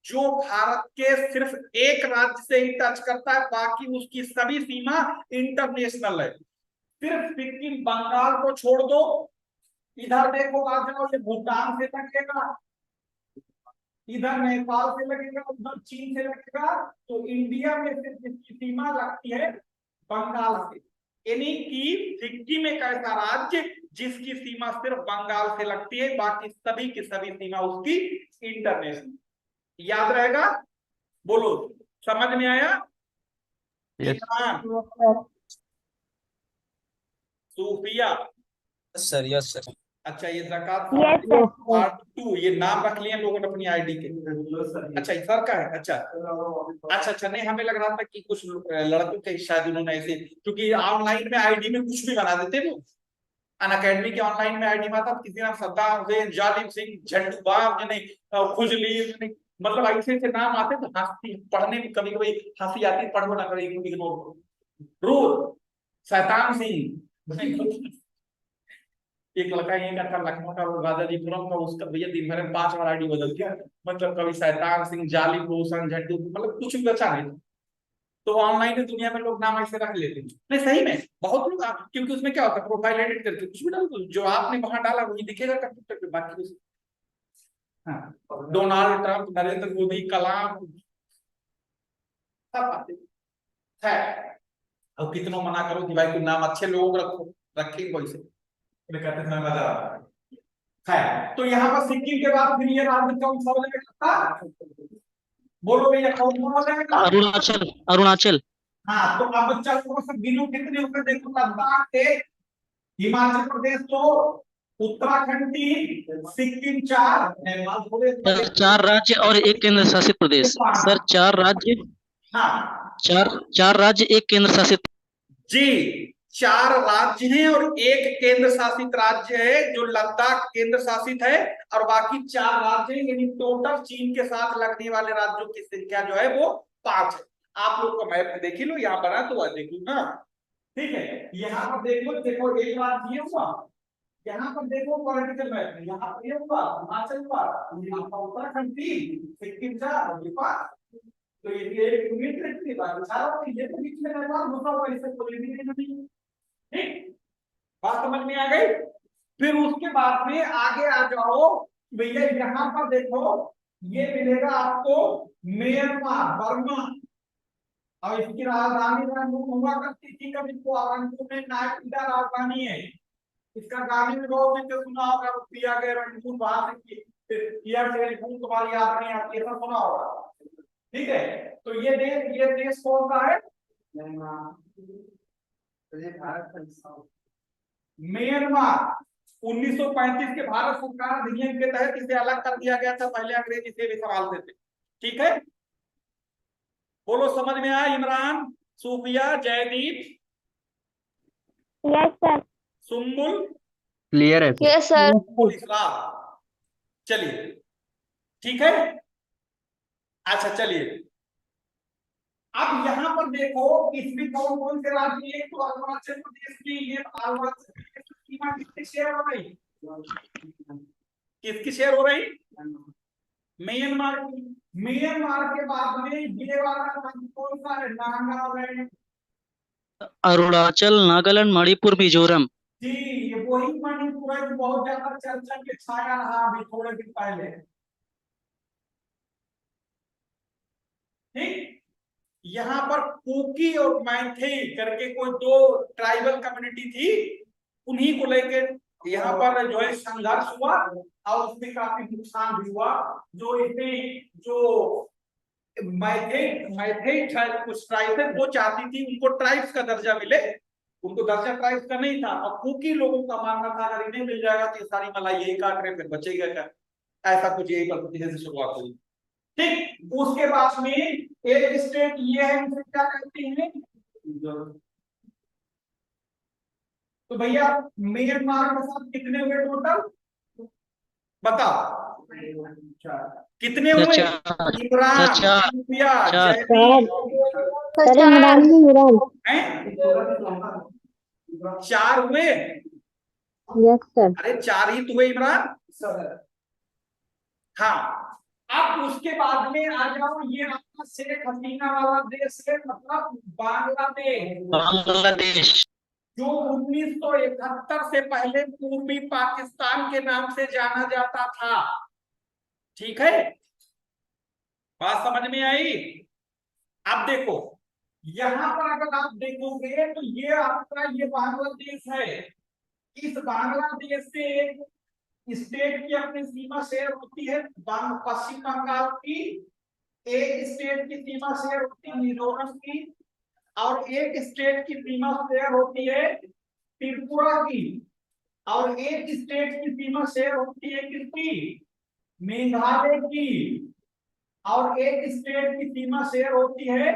जो भारत के सिर्फ एक राज्य से ही टच करता है, बाकी उसकी सभी सीमा इंटरनेशनल है। सिर्फ सिक्किम, बंगाल को छोड़ दो, इधर देखो आ जाओ, ये भूटान से लगेगा, इधर नेपाल से लगेगा, उधर चीन से लगेगा, तो इंडिया में सिर्फ इसकी सीमा लगती है बंगाल से। यानी कि सिक्किम एक ऐसा राज्य जिसकी सीमा सिर्फ बंगाल से लगती है, बाकी सभी की सभी सीमा उसकी इंटरनेशनल। याद रहेगा? बोलो, समझ में आया? यस सूफिया, सर, यस सर। अच्छा, ये ज़कात Yes, sir. पार्ट 2, ये नाम रख लिए लोगों ने अपनी आईडी के। अच्छा, ये सर का है? अच्छा अच्छा, नहीं, हमें लग रहा था कि कुछ लड़कों के शायद उन्होंने ऐसे, क्योंकि ऑनलाइन में आईडी में कुछ भी बना देते वो। अन अकेडमी के ऑनलाइन में आईडी में था, किसी नाम सद्दाम हुसैन, जालिम सिंह, झंडू बाम, खुजली, मतलब ऐसे ऐसे नाम आते तो हंसी, पढ़ने में कभी कभी हंसी आती, पढ़ो ना करें, रोज शैतान सिंह। एक लड़का यही का था लखनऊ का, वो राजाजीपुरम का, उसका भैया दिन भर में 5 बार आईडी बदल गया, मतलब कभी शैतान सिंह, जालिम रोशन, झंडू, मतलब कुछ भी बचा नहीं। तो ऑनलाइन दुनिया में लोग नाम ऐसे रख लेते हैं। नहीं, सही में बहुत लोग, क्योंकि उसमें क्या होता है, प्रोफाइल एडिट करके कुछ भी डाल दो, जो आपने वहां डाला वही दिखेगा कंप्यूटर पे, बाकी हाँ, डोनाल्ड ट्रंप, नरेंद्र मोदी, कलाम, सब आते है। और कितना मना करो कि भाई तुम नाम अच्छे लोगों को रखो, रखेंगे वैसे कहते हैं मजा है। तो यहाँ पर सिक्किम के बाद फिर ये राज्य कौन सा हो जाएगा? बोलो भैया, कौन हो जाएगा? अरुणाचल, अरुणाचल। हाँ, तो अब चल सब गिनो, कितने ऊपर देखो, लद्दाख थे, हिमाचल प्रदेश 2, उत्तराखंड 3, सिक्किम 4, नेपाल थोड़े सर 4 राज्य और 1 केंद्र शासित प्रदेश। सर 4 राज्य, हाँ 4 राज्य 1 केंद्र शासित। जी, 4 राज्य हैं और 1 केंद्र शासित राज्य है जो लद्दाख केंद्र शासित है, और बाकी 4 राज्य हैं, यानी टोटल चीन के साथ लगने वाले राज्यों की संख्या जो है वो 5 है। आप लोग का मैप देख लो, यहाँ बना तो देख लो ना, ठीक है। यहाँ पर देखो, देखो एक राज्य ये हुआ, यहाँ पर देखो पॉलिटिकल मैप में, यहाँ पर ये हुआ हिमाचल हुआ, यहाँ पर उत्तराखंड 3, सिक्किम 4 और नेपाल। तो ये एक यूनिट टेरिटरी बात चारों में, ये तो बीच में नेपाल घुसा हुआ, इससे कोई भी नहीं। ठीक, बात समझ में आ गई। फिर उसके बाद में आगे आ जाओ भैया, यहाँ पर देखो ये मिलेगा आपको म्यांमार, बर्मा, और इसकी राजधानी रंगून हुआ करती थी कभी, तो रंगून में नायक राजधानी है। इसका गाने में बहुत नीचे सुना होगा, पिया गए रंगून, वहां से किया रंगून, तुम्हारी याद नहीं आती, ऐसा सुना होगा। ठीक है, तो ये देश कौन सा है? म्यांमार। 1935 के भारत सरकार अधिनियम के तहत इसे अलग कर दिया गया था, पहले अंग्रेज इसे भी संभालते थे। ठीक है, बोलो समझ में आया? Imran, Sufiya, Jaideep, yes sir. Sumbul, clear है सर। Yes sir. इस्लाम। चलिए ठीक है, अच्छा चलिए अब यहाँ पर देखो इसमें कौन कौन से राज्य हैं। तो अरुणाचल प्रदेश की, ये अरुणाचल प्रदेश की सीमा किसकी शेयर हो रही? किसकी शेयर हो रही? म्यांमार की। म्यांमार के बाद में ये वाला राज्य कौन सा है? नागालैंड। अरुणाचल, नागालैंड, मणिपुर, मिजोरम। जी, ये वही मणिपुर है, बहुत ज्यादा चर्चा में छाया रहा अभी थोड़े दिन पहले। ठीक, यहाँ पर कुकी और मैथी करके कोई 2 ट्राइबल कम्युनिटी थी, उन्हीं को लेकर यहाँ पर जो है संघर्ष हुआ, और उसमें काफी नुकसान भी हुआ। जो इसमें जो मैथी कुछ ट्राइब है, वो चाहती थी उनको ट्राइब्स का दर्जा मिले, उनको दर्जा ट्राइब्स का नहीं था, और कुकी लोगों का मानना था अगर इन्हें मिल जाएगा तो ये सारी मलाई यही काट रहे, फिर बचेगा क्या, ऐसा कुछ यही परिस्थिति से शुरुआत हुई। ठीक, उसके बाद में एक स्टेट ये है, इसे क्या कहते हैं? तो भैया म्यांमार के साथ कितने हुए टोटल बताओ? कितने हुए? इमरान, सूफिया, जयदीप, हैं? 4 हुए। Yes sir. अरे 4 ही तो हुए इमरान। हाँ, अब उसके बाद में आ जाओ, ये आपका शेख हसीना वाला देश है, मतलब बांग्लादेश, बांग्लादेश। जो 1971 से पहले पूर्वी पाकिस्तान के नाम से जाना जाता था। ठीक है, बात समझ में आई? अब देखो यहां पर अगर आप देखोगे तो ये आपका ये बांग्लादेश है। इस बांग्लादेश से एक स्टेट की अपनी सीमा शेयर होती है पश्चिम बंगाल की, एक स्टेट की सीमा शेयर होती है मिजोरम की, और एक स्टेट की सीमा शेयर होती है त्रिपुरा की, और एक स्टेट की सीमा शेयर होती है किसकी? मेघालय की, और एक स्टेट की सीमा शेयर होती है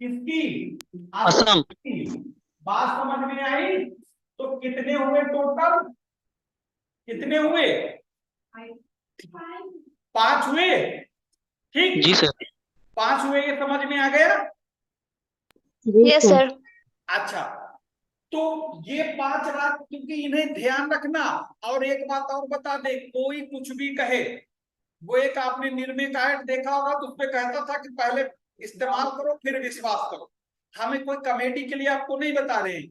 किसकी? असम की। बात समझ में आई? तो कितने हुए टोटल? कितने हुए? 5 हुए। ठीक जी सर। 5 हुए, ये समझ में आ गया? Yes sir. अच्छा, तो ये 5 राज्य, क्योंकि इन्हें ध्यान रखना। और एक बात और बता दे, कोई कुछ भी कहे, वो एक आपने निर्णय का ऐड देखा होगा, तो उसमें कहता था कि पहले इस्तेमाल करो फिर विश्वास करो। हमें कोई कमेटी के लिए आपको नहीं बता रहे हैं,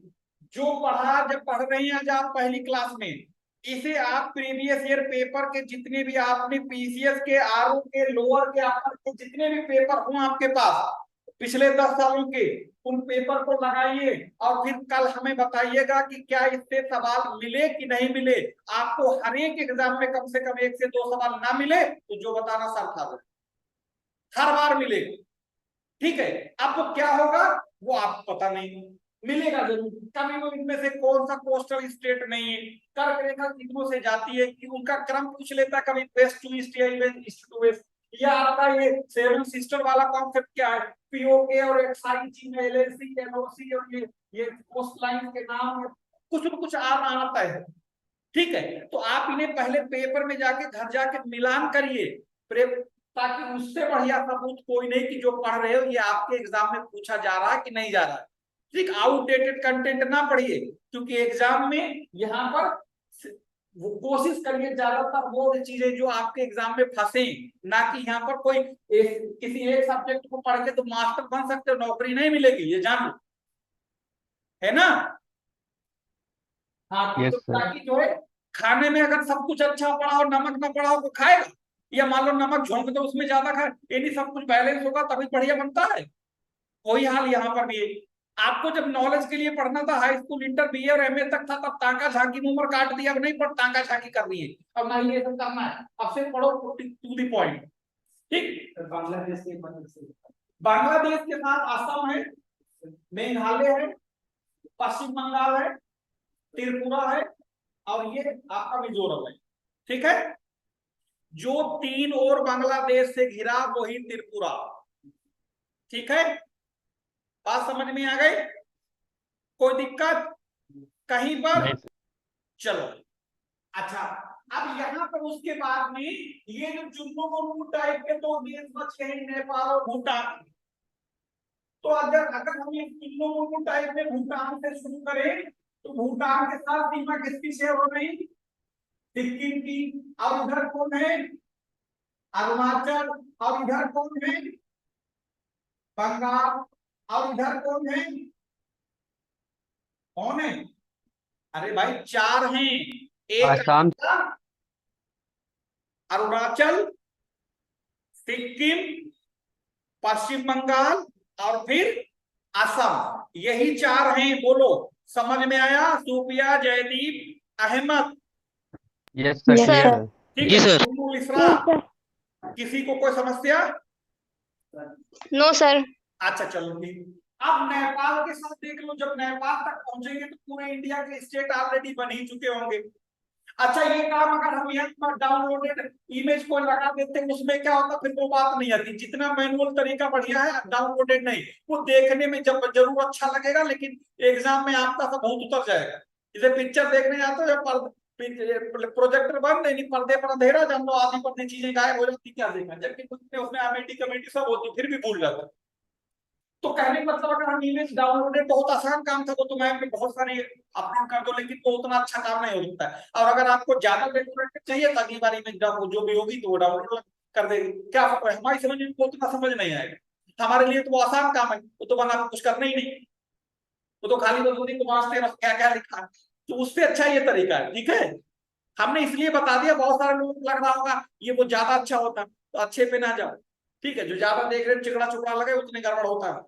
जो पढ़ा जब पढ़ रहे हैं आज आप पहली क्लास में, इसे आप प्रीवियस ईयर पेपर के जितने भी आपने पीसीएस के, आरओ के, लोअर के, अपर के जितने भी पेपर हों आपके पास पिछले 10 सालों के, उन पेपर को लगाइए और फिर कल हमें बताइएगा कि क्या इससे सवाल मिले कि नहीं मिले। आपको हर एक एग्जाम में कम से कम 1 से 2 सवाल ना मिले तो जो बताना सर था, हर बार मिलेगा। ठीक है, अब वो क्या होगा वो आपको पता नहीं, मिलेगा जरूर। कभी वो इनमें से कौन सा कोस्टल स्टेट नहीं है, कर्क रेखा कितनों से जाती है कि उनका क्रम पूछ लेता, कभी वेस्ट टू ईस्ट या ईस्ट टू वेस्ट। या आपका ये सेवन सिस्टर वाला कॉन्सेप्ट क्या है, पीओके और एक्साई चीज है, एलएलसी एलओसी और ये कोस्ट लाइन के नाम है, कुछ न कुछ आता है। ठीक है, तो आप इन्हें पहले पेपर में जाके घर जाके मिलान करिए, ताकि उससे बढ़िया सबूत कोई नहीं कि जो पढ़ रहे हो ये आपके एग्जाम में पूछा जा रहा है कि नहीं जा रहा है। ठीक, आउटडेटेड कंटेंट ना पढ़िए, क्योंकि एग्जाम में यहाँ पर वो कोशिश करिए ज्यादातर वो चीजें जो आपके एग्जाम में फंसे, ना कि यहाँ पर कोई किसी एक सब्जेक्ट को पढ़ के तो मास्टर बन सकते हो, नौकरी नहीं मिलेगी, ये जान लो, है ना। हाँ, तो ताकि जो है खाने में अगर सब कुछ अच्छा पड़ा और नमक ना पड़ा हो तो खाएगा, या मान लो नमक झोंक दो उसमें ज्यादा खाए, ये नहीं, सब कुछ बैलेंस होगा तभी बढ़िया बनता है। वही हाल यहाँ पर भी है। आपको जब नॉलेज के लिए पढ़ना था हाई स्कूल इंटर बीए और एमए तक था, तब ताका झांकी में उम्र काट दिया, अब नहीं पर ताका झांकी करनी है, अब ना ये सब करना है, अब से पढ़ो टू द पॉइंट। ठीक, बांग्लादेश के साथ असम है, मेघालय है, पश्चिम बंगाल है, त्रिपुरा है और ये आपका मिजोरम है। ठीक है, जो तीन और बांग्लादेश से घिरा वही त्रिपुरा। ठीक है, बात समझ में आ गई, कोई दिक्कत कहीं पर? चलो अच्छा, अब यहाँ पर उसके बाद में ये जो जुम्मू मुर्मू टाइप के दो देश बच गए, नेपाल और भूटान। तो अगर हम ये जुम्मू मुर्मू टाइप में भूटान से शुरू करें, तो भूटान के साथ सीमा किसकी शेयर हो गई? सिक्किम की। और इधर कौन है? अरुणाचल। और इधर कौन है? बंगाल। और इधर कौन है? कौन है? अरे भाई चार हैं, एक आसाम, अरुणाचल, सिक्किम, पश्चिम बंगाल और फिर असम, यही चार हैं। बोलो, समझ में आया? Sufiya, Jaideep, Ahmad? Yes sir, Yes, clear sir. है। ठीक जी है, सर। उम्मुल इसरा, किसी को कोई समस्या? No, sir. अच्छा चलो ठीक। अब नेपाल के साथ देख लो, जब नेपाल तक पहुंचेंगे तो पूरे इंडिया के स्टेट ऑलरेडी बन ही चुके होंगे। अच्छा, ये काम अगर हम यहाँ पर डाउनलोडेड इमेज को लगा देते हैं, उसमें क्या होता, फिर वो बात नहीं आती। जितना मैनुअल तरीका बढ़िया है, डाउनलोडेड नहीं, वो देखने में जब जरूर अच्छा लगेगा, लेकिन एग्जाम में आपका सब बहुत उतर जाएगा। इसे पिक्चर देखने जाते हो, जब प्रोजेक्टर बंद, नहीं पर्दे पर अंधेरा, जब लो आधी पर्दे चीजें गायब हो जाती, क्या देखा, जबकि कुछ उसमें अमेठी कमेटी सब होती, फिर भी भूल जाता। तो कहने का मतलब, अगर हम इमेज डाउनलोडेड, बहुत आसान काम था वो, तो मैं बहुत सारी अपलोड कर दो, लेकिन वो उतना अच्छा काम नहीं हो सकता है। और अगर आपको ज्यादा डेकोरेटेड चाहिए तो अगली बार इमेज जो भी होगी तो वो डाउनलोड कर देगी, क्या फर्क है, हमारी समझ में उतना समझ नहीं आएगा। हमारे लिए तो वो आसान काम है, वो तो बना कुछ करना ही नहीं, वो तो खाली बस को वास्ते क्या क्या लिखा है, तो उससे अच्छा ये तरीका है। ठीक है, हमने इसलिए बता दिया, बहुत सारे लोगों को लग रहा होगा ये वो ज्यादा अच्छा होता, तो अच्छे पे ना जाओ। ठीक है, जो ज्यादा देख रहे चिकड़ा चुकड़ा लगे उतने गड़बड़ होता है।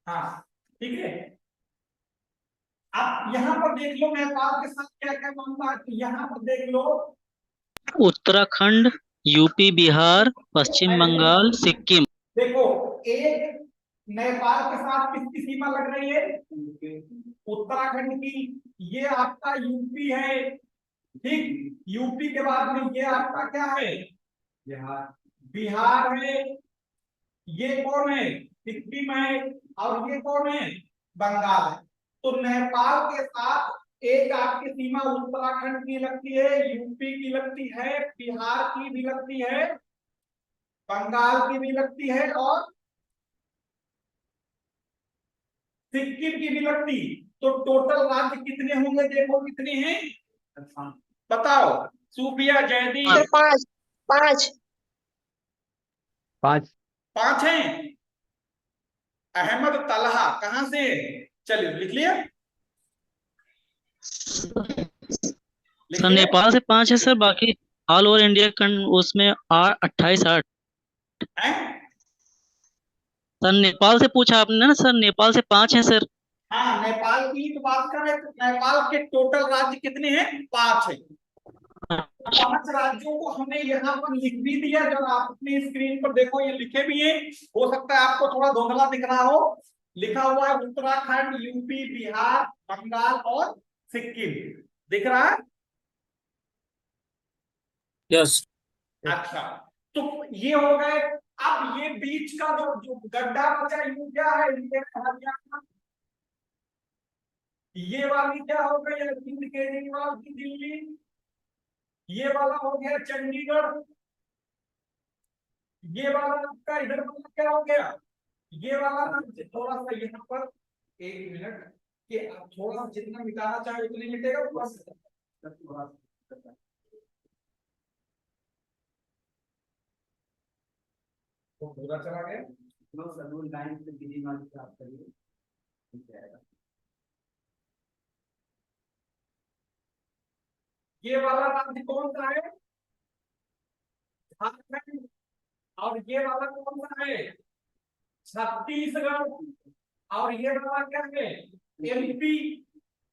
हाँ ठीक है, अब यहाँ पर देख लो नेपाल के साथ क्या क्या बनता है, यहाँ पर देख लो उत्तराखंड, यूपी, बिहार, पश्चिम बंगाल, सिक्किम। देखो, एक नेपाल के साथ किसकी सीमा लग रही है? उत्तराखंड की। ये आपका यूपी है। ठीक, यूपी के बाद में ये आपका क्या है? बिहार है। ये कौन है? सिक्किम है। और ये कौन है? बंगाल है। तो नेपाल के साथ एक आपकी सीमा उत्तराखंड की लगती है, यूपी की लगती है, बिहार की भी लगती है, बंगाल की भी लगती है और सिक्किम की भी लगती। तो टोटल राज्य कितने होंगे? देखो कितने हैं, बताओ सूफिया, जयदीप? Sir, पांच पांच 5। 5 हैं। अहमद तलहा कहां से? चलिए लिख लिया, लिख सर लिया? नेपाल से 5 है सर, बाकी ऑल ओवर इंडिया उसमें 28 8। हैं? सर नेपाल से पूछा आपने ना सर, नेपाल से 5 है सर। हाँ, नेपाल की तो बात कर रहे थे, नेपाल के टोटल राज्य कितने हैं? 5 है। 5 राज्यों को हमने यहाँ पर लिख भी दिया, जब आप अपनी स्क्रीन पर देखो ये लिखे भी हैं। हो सकता है आपको थोड़ा धुंधला दिख रहा हो, लिखा हुआ है उत्तराखंड, यूपी, बिहार, बंगाल और सिक्किम। दिख रहा है? यस। अच्छा, तो ये हो गए। अब ये बीच का जो जो गड्ढा बचा, ये क्या है? ये हरियाणा। ये वाली क्या हो गई? अरविंद केजरीवाल की दिल्ली। ये वाला हो गया चंडीगढ़। ये वाला आपका इधर वाला क्या हो गया? ये वाला ना थोड़ा सा यहाँ पर, एक मिनट, कि आप थोड़ा जितना मिटाना चाहे उतनी मिटेगा बस। तो पूरा चला गया। नो सर, वो लाइन से बिजी मान के आप करिए, ठीक है। ये वाला राज्य कौन सा है? झारखंड। और ये वाला कौन सा है? छत्तीसगढ़। और ये वाला क्या है? एमपी।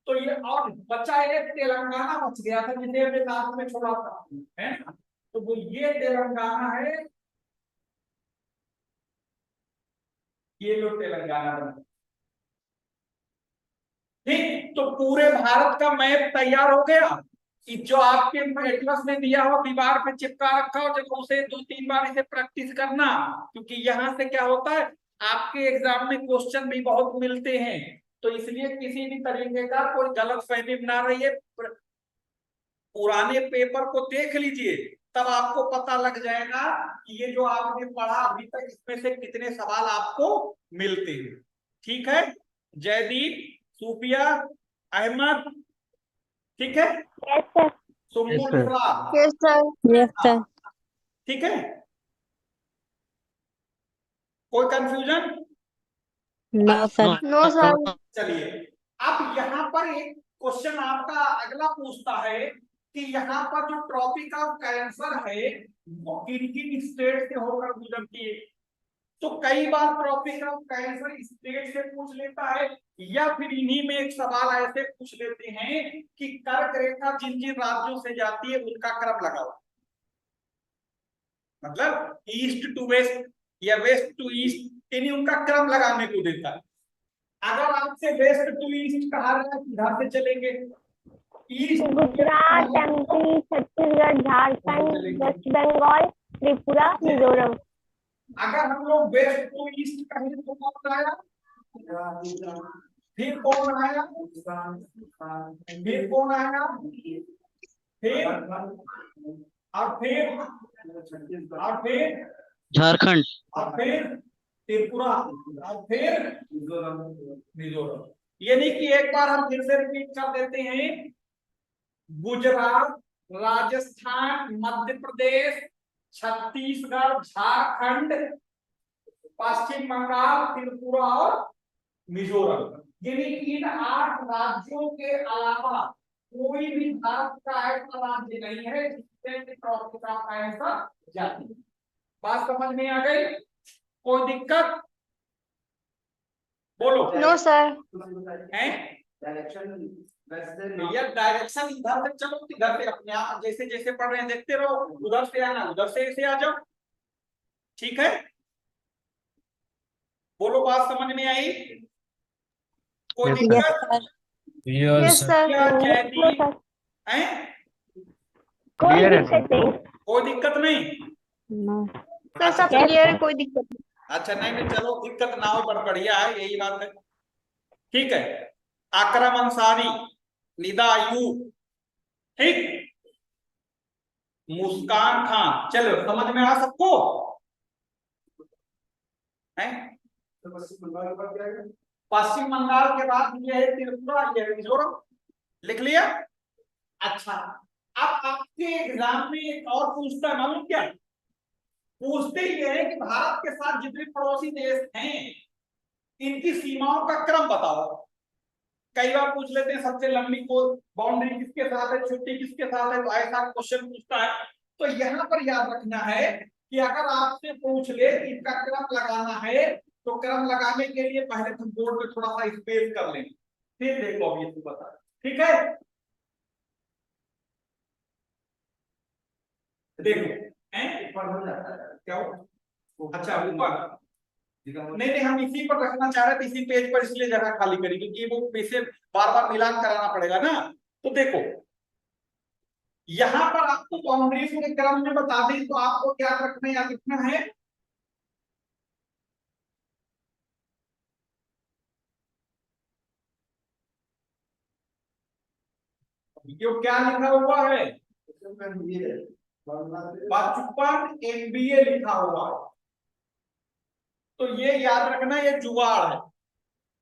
तो ये और बचा एक तेलंगाना बच गया था, जिसे हमने लास्ट में छोड़ा था, है ना? तो वो ये तेलंगाना है। ये लो तेलंगाना बना। ठीक, तो पूरे भारत का मैप तैयार हो गया। कि जो आपके एटलस में दिया हो, दीवार पे चिपका रखा हो, जब उसे 2-3 बार इसे प्रैक्टिस करना। क्योंकि यहाँ से क्या होता है, आपके एग्जाम में क्वेश्चन भी बहुत मिलते हैं। तो इसलिए किसी भी तरीके का कोई गलत फहमी ना रही है। पुराने पेपर को देख लीजिए, तब आपको पता लग जाएगा कि ये जो आपने पढ़ा अभी तक, इसमें से कितने सवाल आपको मिलते हैं। ठीक है? जयदीप, सूफिया, अहमद, ठीक है? Yes sir. Sumbul sir. Ikrar, yes sir. Yes sir. ठीक है? कोई confusion? No sir. No sir. चलिए, अब यहाँ पर एक क्वेश्चन आपका अगला पूछता है कि यहाँ पर जो ट्रॉपिक ऑफ कैंसर है, वो किन किन स्टेट से होकर गुजरती है। तो कई बार ट्रॉपिक ऑफ कैंसर स्टेट से पूछ लेता है, या फिर इन्हीं में एक सवाल ऐसे पूछ लेते हैं कि कर्क रेखा जिन जिन राज्यों से जाती है उनका क्रम लगाओ। मतलब ईस्ट टू वेस्ट या वेस्ट टू ईस्ट, यानी उनका क्रम लगाने को देता है। अगर आपसे वेस्ट टू ईस्ट कहा जाए, किधर से चलेंगे? East, Gujarat, MP, Chhattisgarh, Jharkhand, West Bengal, Tripura, Mizoram. अगर हम लोग वेस्ट टू ईस्ट कहें तो कौन आया? फिर कौन आया? फिर कौन आया? फिर और फिर झारखंड। और फिर त्रिपुरा और फिर मिजोरम। यानी कि एक बार हम फिर से रिपीट कर देते हैं। गुजरात, राजस्थान, मध्य प्रदेश, छत्तीसगढ़, झारखंड, पश्चिम बंगाल, त्रिपुरा और मिजोरम। यानी इन 8 राज्यों के अलावा कोई भी भारत का ऐसा राज्य नहीं है जिससे ट्रॉपिक का कैंसर जाती है। बात समझ में आ गई? कोई दिक्कत? बोलो। No sir. हैं? डायरेक्शन वैसे भैया डायरेक्शन इधर से चलो, इधर से अपने आप जैसे जैसे पढ़ रहे हैं देखते रहो। उधर से आना, उधर से ऐसे आ जाओ। ठीक है? बोलो, बात समझ में आई? कोई Yes, sir. दिक्कत? Yes sir. क्या जयदीप हैं? कोई Clear है दिक्कत नहीं। कोई दिक्कत नहीं? सर सब क्लियर है, कोई दिक्कत नहीं। अच्छा, नहीं नहीं, चलो दिक्कत ना हो, पर बढ़िया है, यही बात है। ठीक है। अकरम अंसारी, निदा अयूब, ठीक, मुस्कान खान। चलो, समझ में आ सबको? हैं? पश्चिम बंगाल के बाद ये है त्रिपुरा, ये है मिजोरम। लिख लिया? अच्छा, अब आपके एग्जाम में एक और पूछता है, मालूम क्या पूछते? ये है कि भारत के साथ जितने पड़ोसी देश हैं, इनकी सीमाओं का क्रम बताओ। कई बार पूछ लेते हैं सबसे लंबी को बाउंड्री किसके साथ है, छोटी किसके साथ है, तो ऐसा क्वेश्चन पूछता है। तो यहाँ पर याद रखना है कि अगर आपसे पूछ ले कि इसका क्रम लगाना है, तो क्रम लगाने के लिए पहले तुम बोर्ड पे थोड़ा सा स्पेस कर लेंगे, फिर देखो अभी तू बता। ठीक है? देखो, ऊपर हो जाता है क्या? अच्छा, ऊपर नहीं नहीं, हम इसी पर रखना चाह रहे थे, इसी पेज पर, इसलिए जगह खाली करी, क्योंकि वो इसे बार बार मिलान कराना पड़ेगा ना। तो देखो यहां पर आपको बाउंड्रीज के क्रम में बता दें तो आपको क्या रखना या लिखना है, जो क्या लिखा हुआ है, बचपन एमबीए लिखा हुआ है। तो ये याद रखना, ये जुगाड़ है।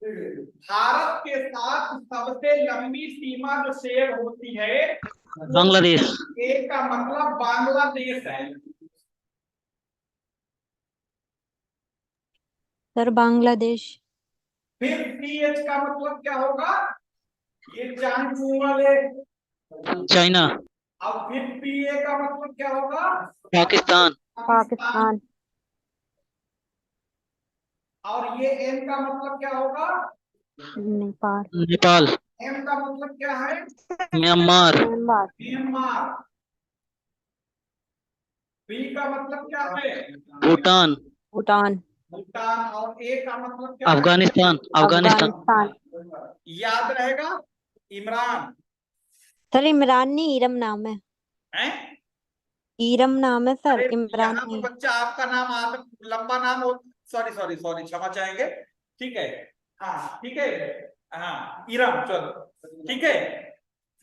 भारत के साथ सबसे लंबी सीमा जो शेयर होती है बांग्लादेश। एक का मतलब बांग्लादेश है। सर बांग्लादेश। फिर सीएच का मतलब क्या होगा, ये चांचू वाले। चाइना। अब फिर पीए का मतलब क्या होगा, पाकिस्तान। पाकिस्तान। और ये एम का मतलब क्या होगा, नेपाल। नेपाल। एम का मतलब क्या है, म्यांमार। म्यांमार। म्यांमार। बी का मतलब क्या है, भूटान। भूटान। भूटान। और ए का मतलब क्या है, अफगानिस्तान। अफगानिस्तान। अफगानिस्तान। याद रहेगा, इमरान सर इमरान नहीं, इरम नाम है। है। इरम नाम है सर, अरे इमरान यहाँ पर नहीं। बच्चा आपका नाम लंबा नाम हो, सॉरी सॉरी सॉरी, क्षमा चाहेंगे। ठीक है, हाँ ठीक है, हाँ इरम, चलो ठीक है।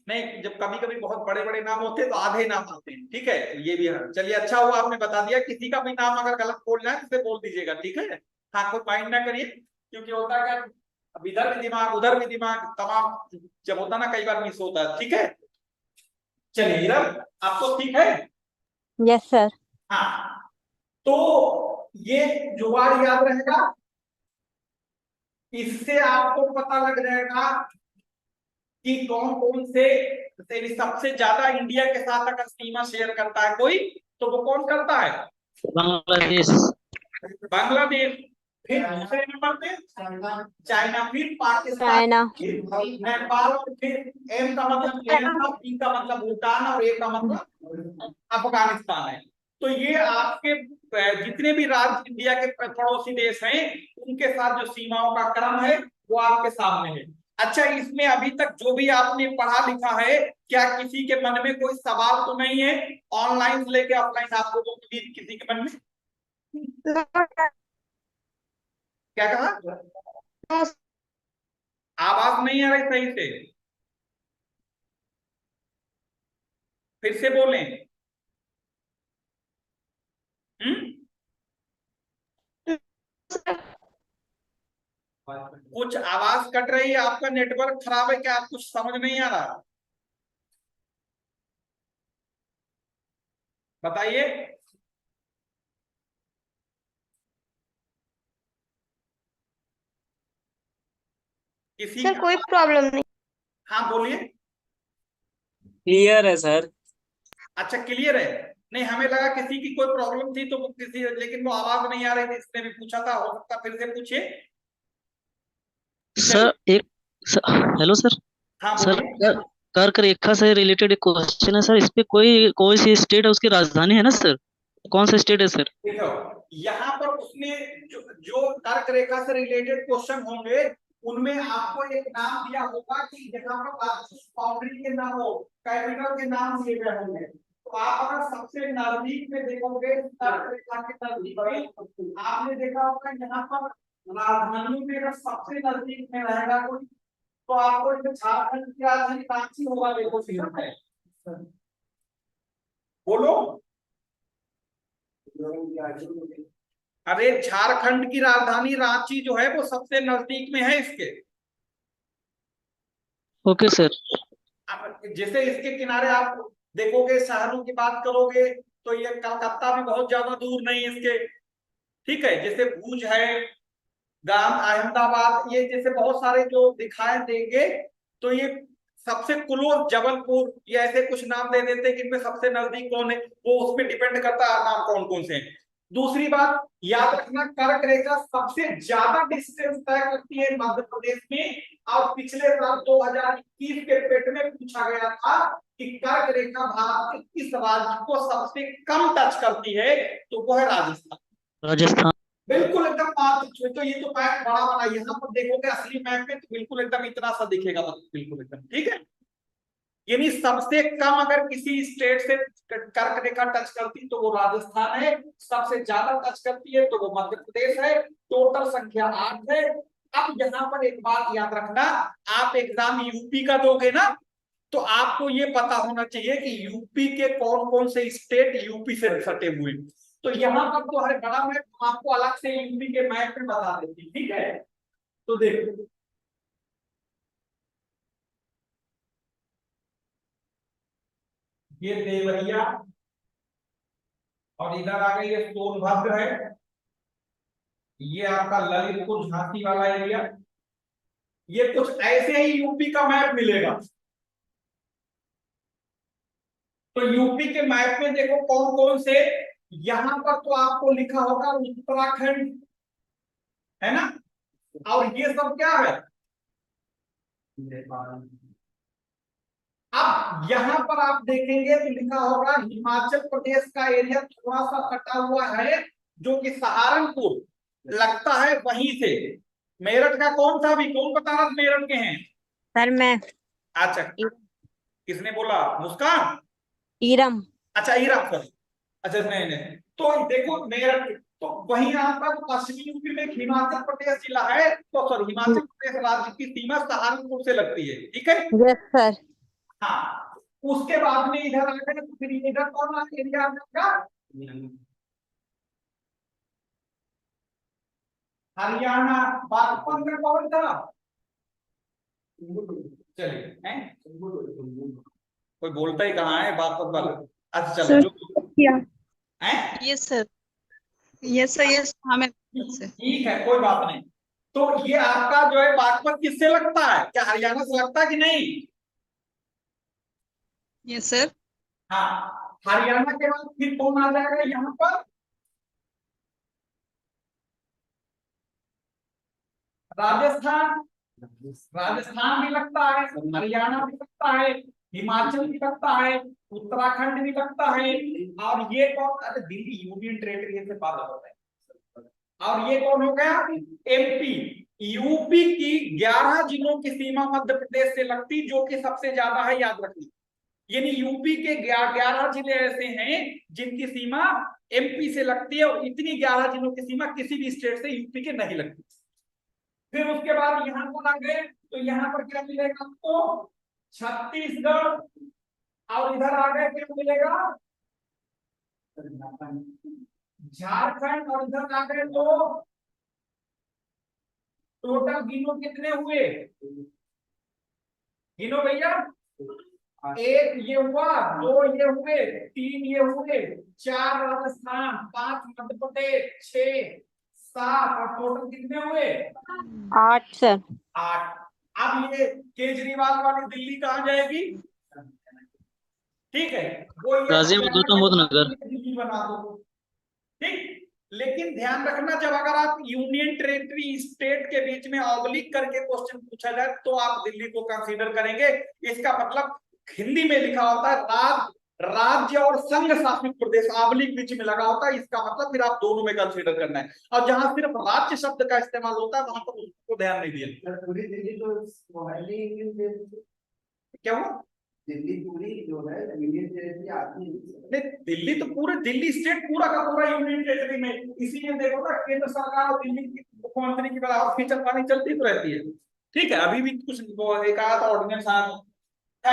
नहीं, जब कभी कभी बहुत बड़े बड़े नाम होते हैं तो आधे नाम आते हैं, ठीक है, तो ये भी है। चलिए अच्छा हुआ आपने बता दिया, किसी का भी नाम अगर गलत बोलना है तो उसे बोल दीजिएगा, ठीक है। हाँ, कोई माइंड ना करिए, क्योंकि होता है क्या, अब इधर भी दिमाग उधर भी दिमाग, तमाम जब होता ना कई बार मिस होता है, ठीक है। चलिए इरम, आपको ठीक है। Yes sir. हाँ, तो ये जुगाड़ याद रहेगा, इससे आपको पता लग जाएगा कि कौन कौन से सबसे ज्यादा इंडिया के साथ अगर सीमा शेयर करता है कोई, तो वो कौन करता है, बांग्लादेश। बांग्लादेश। फिर दूसरे नंबर पे चाइना, फिर पाकिस्तान, चाइना। फिर नेपाल, और फिर एम का मतलब म्यांमार, बी का मतलब भूटान, और ए का मतलब अफगानिस्तान है। तो ये आपके जितने भी राज्य इंडिया के पड़ोसी देश हैं उनके साथ जो सीमाओं का क्रम है वो आपके सामने है। अच्छा, इसमें अभी तक जो भी आपने पढ़ा लिखा है, क्या किसी के मन में कोई सवाल तो नहीं है, ऑनलाइन से लेके ऑफलाइन, आपको तो किसी के मन में क्या कहा, आवाज नहीं आ रही सही से, फिर से बोलें। कुछ आवाज कट रही है, आपका नेटवर्क खराब है क्या, आप कुछ समझ नहीं आ रहा, बताइए। किसी सर कोई प्रॉब्लम नहीं। हाँ बोलिए। क्लियर है सर। अच्छा क्लियर है, नहीं हमें लगा किसी की कोई प्रॉब्लम थी तो वो किसी, लेकिन वो आवाज नहीं आ रही थी इसने भी पूछा था, हो सकता फिर से पूछिए। सर एक हेलो सर। हाँ सर बोलिए। कर्क रेखा से रिलेटेड एक क्वेश्चन है सर, इस पे कोई सी स्टेट है, उसकी राजधानी है ना सर, कौन सा स्टेट है सर? देखो यहाँ पर उसमें जो कर्क रेखा से रिलेटेड क्वेश्चन होंगे उनमें आपको एक नाम दिया होगा कि जहाँ पर बाउंड्री के नाम हो, कैपिटल के नाम दिए गए होंगे। तो आप अगर सबसे नजदीक में देखोगे कर्क रेखा के नजदीक में, आपने देखा होगा यहाँ पर राजधानी में अगर सबसे नजदीक में रहेगा कोई, तो आपको इसमें झारखंड की राजधानी रांची होगा, देखो ठीक है, बोलो। अरे झारखंड की राजधानी रांची जो है वो सबसे नजदीक में है इसके। Okay sir. जैसे इसके किनारे आप देखोगे, शहरों की बात करोगे तो ये कलकत्ता भी बहुत ज्यादा दूर नहीं है इसके, ठीक है। जैसे भुज है, गांव अहमदाबाद, ये जैसे बहुत सारे जो दिखाई देंगे, तो ये सबसे क्लोज जबलपुर, ये ऐसे कुछ नाम दे देते हैं कि इनमें सबसे नजदीक कौन है, वो उस पर डिपेंड करता है नाम कौन कौन से हैं। दूसरी बात याद रखना, कर्क रेखा सबसे ज्यादा डिस्टेंस तय करती है मध्य प्रदेश में, और पिछले साल 2021 के पेट में पूछा गया था कि कर्क रेखा भारत के किस राज्य को सबसे कम टच करती है, तो वो है राजस्थान। राजस्थान। बिल्कुल एकदम तो ये तो मैप बड़ा बना, यहाँ पर देखोगे असली मैप में तो बिल्कुल एकदम इतना सा दिखेगा, बस बिल्कुल एकदम ठीक है। यानी सबसे कम अगर किसी स्टेट से कर्क रेखा टच करती तो वो राजस्थान है, सबसे ज्यादा टच करती है तो वो मध्य प्रदेश है। टोटल संख्या 8 है। अब यहाँ पर एक बात याद रखना, आप एग्जाम यूपी का दोगे ना, तो आपको ये पता होना चाहिए कि यूपी के कौन कौन से स्टेट यूपी से सटे हुए। तो यहाँ पर तो हर बड़ा मैप आपको अलग से यूपी के मैप में बता देती, ठीक है। तो देखो ये देवरिया और इधर आ गई ये सोनभद्र है, ये आपका ललितपुर झांसी वाला एरिया। ये कुछ ऐसे ही यूपी का मैप मिलेगा। तो यूपी के मैप में देखो कौन कौन से, यहां पर तो आपको लिखा होगा उत्तराखंड, है ना, और ये सब क्या है, अब यहां पर आप देखेंगे तो लिखा होगा हिमाचल प्रदेश का एरिया थोड़ा सा कटा हुआ है, जो कि सहारनपुर लगता है वहीं से। मेरठ का कौन था, भी कौन बता रहा मेरठ के हैं? सर मैं अच्छा, किसने बोला? मुस्कान? इरम। अच्छा इरम सर, अच्छा नहीं नहीं, तो देखो मेरठ तो वहीं आता है, पश्चिमी यूपी में हिमाचल प्रदेश जिला है, तो सॉरी हिमाचल प्रदेश राज्य की सीमा सहारनपुर से लगती है, ठीक है। Yes sir. हाँ, उसके बाद में इधर आ गए तो फिर इधर कौन सा एरिया आ जाएगा? हरियाणा। बागपत में कौन था? चलिए हैं, कोई बोलता ही कहाँ है बागपत वाला। अच्छा चलो जो हैं, yes sir, yes sir, yes हमें से ठीक है कोई बात नहीं। तो ये आपका जो है बागपत किससे लगता है, क्या हरियाणा से लगता है कि नहीं? Yes sir. हाँ, हरियाणा के बाद फिर कौन आ जाएगा यहाँ पर? राजस्थान। राजस्थान भी लगता है, हरियाणा भी लगता है, हिमाचल भी लगता है, उत्तराखंड भी लगता है, और ये कौन? अरे दिल्ली यूनियन टेरिटरी से बात होता है। और ये कौन हो गया? एमपी। यूपी की 11 जिलों की सीमा मध्य प्रदेश से लगती, जो कि सबसे ज्यादा है, याद रखनी। यानी यूपी के 11 जिले ऐसे हैं जिनकी सीमा एमपी से लगती है, और इतनी 11 जिलों की सीमा किसी भी स्टेट से यूपी के नहीं लगती। फिर उसके बाद यहाँ पर आ गए तो यहाँ पर क्या मिलेगा आपको? छत्तीसगढ़। और इधर आ गए क्या मिलेगा? झारखंड। और इधर आ गए तो टोटल गिनो कितने हुए, गिनो भैया। एक ये हुआ, 2 ये हुए, 3 ये हुए, 4 राजस्थान, 5 मध्य प्रदेश, 6, 7 और टोटल कितने हुए? 8 सर। 8। अब ये केजरीवाल वाली दिल्ली कहाँ जाएगी? ठीक है, वो ये गाजियाबाद गौतम बुद्ध नगर। दिल्ली बना दो, ठीक। लेकिन ध्यान रखना, जब अगर आप यूनियन टेरिटरी स्टेट के बीच में ऑब्लिक करके क्वेश्चन पूछा जाए तो आप दिल्ली को कंसीडर करेंगे। इसका मतलब हिंदी में लिखा होता है राज्य और संघ शासित प्रदेश, ऑब्लिक बीच में लगा होता है, इसका मतलब फिर आप दोनों में कंसीडर करना है। और जहां सिर्फ राज्य शब्द का इस्तेमाल होता है वहां पर उसको ध्यान नहीं दिया। पूरी दिल्ली तो क्या हुआ? दिल्ली पूरी जो है यूनियन टेरिटरी आती है। नहीं, दिल्ली तो पूरे दिल्ली स्टेट पूरा का पूरा यूनियन टेरिटरी में, इसीलिए देखो ना केंद्र सरकार और दिल्ली की मुख्यमंत्री की बराबर खींचन पानी चलती तो रहती है। ठीक है, अभी भी कुछ एक आधा ऑर्डिनेंस है।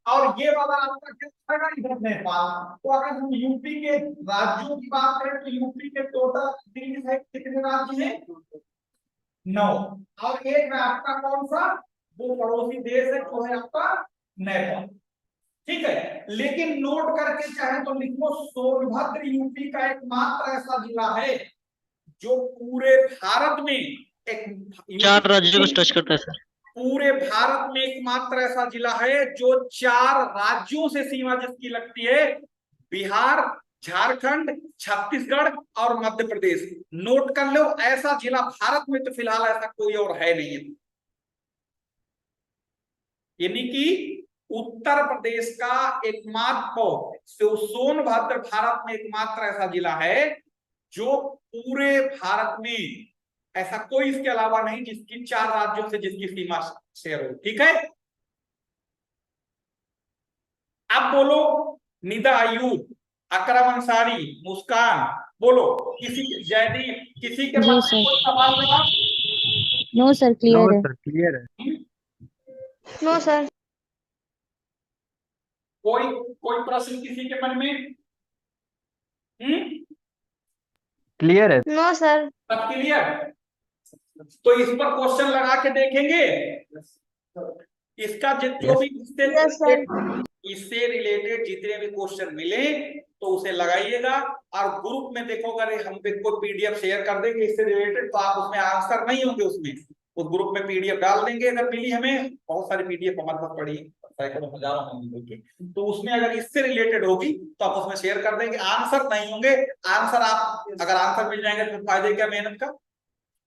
और ये वाला आपका क्या होगा? इधर नेपाल। तो अगर हम यूपी के राज्यों की बात करें तो यूपी के टोटल दिल्ली है कितने राज्य हैं? 9। और एक है आपका कौन सा? वो पड़ोसी देश है जो है आपका नेपाल। ठीक है, लेकिन नोट करके चाहे तो लिखो, सोनभद्र यूपी का एकमात्र ऐसा जिला है जो पूरे भारत में एक 4 राज्यों को टच करता है सर। पूरे भारत में एकमात्र ऐसा जिला है जो 4 राज्यों से सीमा जिसकी लगती है, बिहार, झारखंड, छत्तीसगढ़ और मध्य प्रदेश। नोट कर लो, ऐसा जिला भारत में तो फिलहाल ऐसा कोई और है नहीं है। यानी कि उत्तर प्रदेश का एकमात्र सोनभद्र भारत में एकमात्र ऐसा जिला है जो पूरे भारत में ऐसा कोई इसके अलावा नहीं जिसकी 4 राज्यों से जिसकी सीमा शेयर हो। ठीक है, अब बोलो निदा अयूब, अकरम अंसारी, मुस्कान, बोलो किसी जयदीप, किसी के जी मन में सर। कोई सवाल लगा? नो सर, नो क्लियर है। सर क्लियर है। No sir. कोई कोई प्रश्न किसी के मन में? क्लियर है। No sir. सब क्लियर? तो इस पर क्वेश्चन लगा के देखेंगे। इसका जो भी यस सर। इससे रिलेटेड जितने भी क्वेश्चन मिले तो उसे लगाइएगा, और ग्रुप में देखो अगर हम कोई पीडीएफ शेयर कर देंगे इससे रिलेटेड तो आप उसमें आंसर नहीं होंगे, उसमें उस ग्रुप में पीडीएफ डाल देंगे। अगर मिली हमें बहुत सारी पीडीएफ हमारे पास पड़ी सैकड़ों हजारों होंगी, तो उसमें अगर इससे रिलेटेड होगी तो आप उसमें शेयर कर देंगे। आंसर नहीं होंगे, आंसर आप अगर आंसर मिल जाएंगे तो फायदे क्या मेहनत का।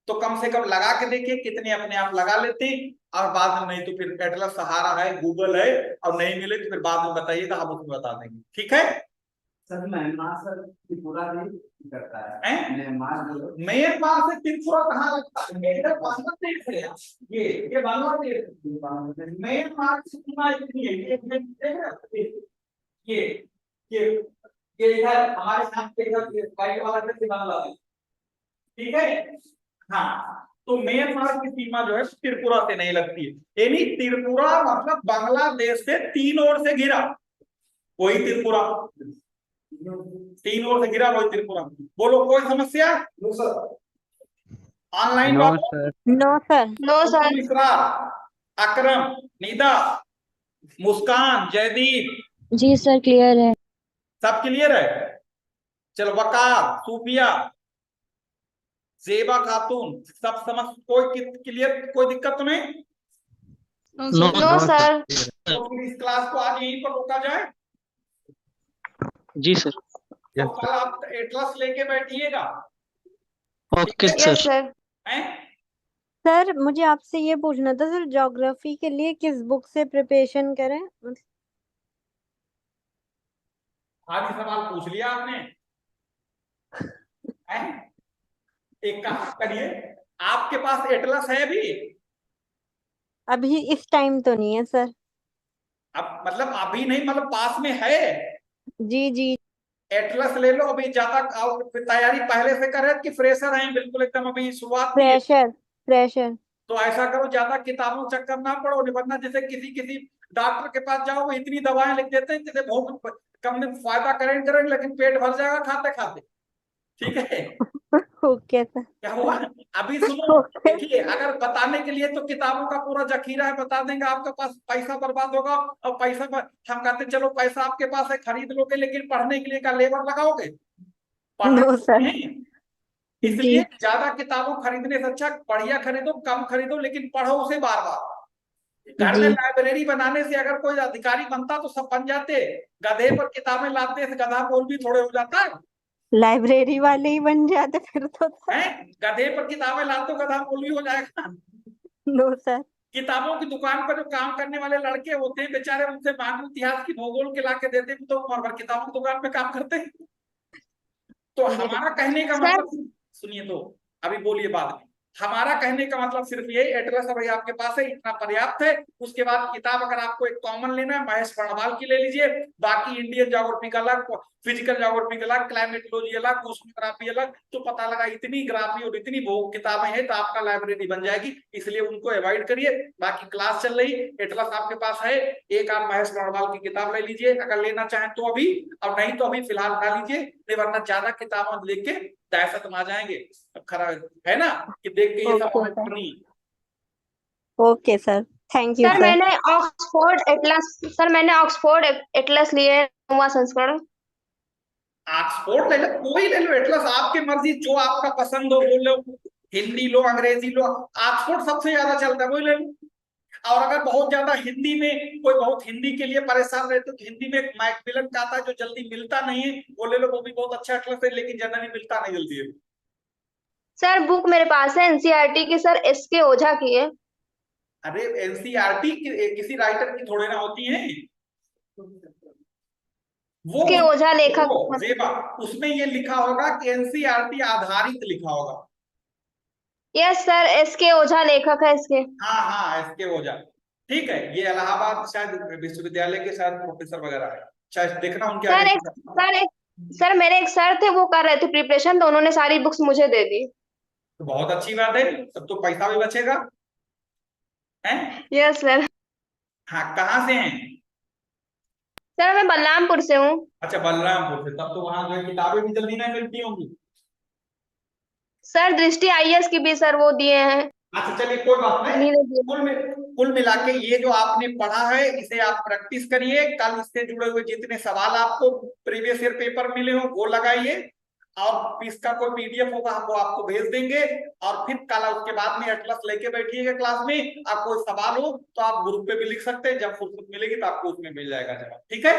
तो कम से कम लगा के देखिए कितने अपने आप लगा लेते, और बाद में नहीं तो फिर एटलस सहारा है, गूगल है, और नहीं मिले तो फिर बाद में बताइएगा, हम उसमें बता देंगे। ठीक है सर म्यांमार सर त्रिपुरा नहीं करता है। हैं? म्यांमार म्यांमार से त्रिपुरा कहाँ लगता है? ये बांग्लादेश है, ये बांग्लादेश है। म्यांमार से सीमा इतनी है, ये ये ये इधर हमारे साथ के इधर राइट वाला से बांग्लादेश। ठीक है, हाँ, तो म्यांमार की सीमा जो है त्रिपुरा से नहीं लगती है, यानी त्रिपुरा मतलब बांग्लादेश से 3 ओर से घिरा वही त्रिपुरा, 3 ओर से घिरा वही त्रिपुरा। बोलो कोई समस्या? ऑनलाइन नो बात? Sir. No sir. No sir. Mishra, Akram, Nida, Muskan, Jaideep, जी सर, क्लियर है। सब क्लियर है? चलो वकार, सूफिया, जेबा खातून, सब समझ? कोई क्लियर? कोई दिक्कत तो नहीं? No no sir. तो फिर इस क्लास को आज यहीं पर रोका जाए। जी सर। तो यस कल आप एटलस लेके बैठिएगा। ओके ठीक सर। Yes sir. हैं? सर मुझे आपसे ये पूछना था सर, ज्योग्राफी के लिए किस बुक से प्रिपरेशन करें? आज सवाल पूछ लिया आपने। हैं? एक काम करिए, आपके पास एटलस है भी? अभी इस टाइम तो नहीं है सर। अब मतलब अभी नहीं, मतलब पास में है? जी जी। एटलस ले लो अभी, ज्यादा तैयारी पहले से करे कि फ्रेशर हैं बिल्कुल एकदम अभी शुरुआत की है? Fresher fresher. तो ऐसा करो, ज्यादा किताबों चक्कर ना पड़ो, वरना जैसे किसी किसी डॉक्टर के पास जाओ वो इतनी दवाएं लिख देते हैं जैसे बहुत कम दिन फायदा करेंगे लेकिन पेट भर जाएगा खाते खाते। ठीक है, ओके सर। क्या हुआ? अभी सुनो, ओके। देखिए अगर बताने के लिए तो किताबों का पूरा जखीरा है, बता देंगे, आपके पास पैसा बर्बाद होगा। और पैसा हम कहते चलो पैसा आपके पास है खरीद लोगे, लेकिन पढ़ने के लिए क्या लेबर लगाओगे? पढ़ना नो सर। नहीं। इसलिए ज्यादा किताबों खरीदने से अच्छा बढ़िया खरीदो, कम खरीदो, लेकिन पढ़ो उसे बार बार। घर में जी। लाइब्रेरी बनाने से अगर कोई अधिकारी बनता तो सब बन जाते, गधे पर किताबें लादने से गधा बोल भी थोड़े हो जाता है। लाइब्रेरी वाले ही बन जाते फिर तो सर। हैं? गधे पर किताबें लाद दो, गधा बोल भी हो जाएगा। No sir. किताबों की दुकान पर जो काम करने वाले लड़के होते हैं बेचारे, उनसे मांगो इतिहास की भूगोल के ला के देते हैं, तो और किताबों की दुकान पे काम करते हैं। तो हमारा कहने का सर। मतलब, सुनिए तो, अभी बोलिए बाद में। हमारा कहने का मतलब सिर्फ यही, एड्रेस अभी आपके पास है, इतना पर्याप्त है। उसके बाद किताब अगर आपको एक कॉमन लेना है महेश बड़वाल की ले लीजिए, बाकी इंडियन ज्योग्राफी का अलग, फिजिकल ज्योग्राफी का अलग, क्लाइमेटोलॉजी अलग, ओशनोग्राफी अलग। तो पता लगा इतनी ग्राफी और इतनी किताबें हैं तो आपका लाइब्रेरी बन जाएगी, इसलिए उनको अवॉइड करिए। बाकी क्लास चल रही, एटलस आपके पास है, एक आप महेश बड़वाल की किताब ले लीजिए अगर लेना चाहें तो अभी, और नहीं तो अभी फिलहाल उठा लीजिए, नहीं वरना ज्यादा किताबें लेके दहशत में आ जाएंगे। अब खरा है ना कि देख के ये सब ओके हमें सर। पढ़नी। Okay sir, thank you sir sir. मैंने ऑक्सफोर्ड एटलस लिए, 9वां संस्करण। ऑक्सफोर्ड ले लो, कोई ले लो एटलस, आपकी मर्जी, जो आपका पसंद हो वो लो, हिंदी लो अंग्रेजी लो, ऑक्सफोर्ड सबसे ज्यादा चलता है, वही ले लो। और अगर बहुत ज्यादा हिंदी में कोई बहुत हिंदी के लिए परेशान रहते तो हिंदी में एक मैकमिलन का आता है जो जल्दी मिलता नहीं है, वो ले लो, वो भी बहुत अच्छा एटलस है, लेकिन जनरली मिलता नहीं जल्दी है। सर बुक मेरे पास है एनसीईआरटी की, सर एसके ओझा की है। अरे एनसीईआरटी किसी राइटर की थोड़े ना होती है, वो के ओझा लेखक वो जेबा, उसमें ये लिखा होगा कि एनसीईआरटी आधारित लिखा होगा। यस सर, एस के ओझा लेखक है इसके। हाँ हाँ, इसके ओझा, ठीक है। ये इलाहाबाद शायद विश्वविद्यालय के शायद प्रोफेसर वगैरह है, शायद देखना उनके सर आगे। एक सर एक सर मेरे एक सर थे, वो कर रहे थे प्रिपरेशन, तो उन्होंने सारी बुक्स मुझे दे दी। तो बहुत अच्छी बात है, तब तो पैसा भी बचेगा है। Yes sir. हाँ, कहाँ से हैं? सर मैं बलरामपुर से हूँ। अच्छा, बलरामपुर से, तब तो वहां जो है किताबें भी जल्दी नहीं मिलती होंगी। सर दृष्टि आईएएस की भी सर वो दिए हैं, अच्छा चलिए, कोई बात नहीं। उन्हीं ने दिए। कुल मिला के ये जो आपने पढ़ा है, इसे आप प्रैक्टिस करिए। कल इससे जुड़े हुए जितने सवाल आपको प्रीवियस ईयर पेपर मिले हो वो लगाइए, और इसका कोई पीडीएफ होगा हम वो आपको भेज देंगे। और फिर कल उसके बाद में एटलस लेके बैठिएगा क्लास में। आप कोई सवाल हो तो आप ग्रुप पे भी लिख सकते हैं, जब फुर्सत मिलेगी तो आपको उसमें मिल जाएगा जवाब, ठीक है।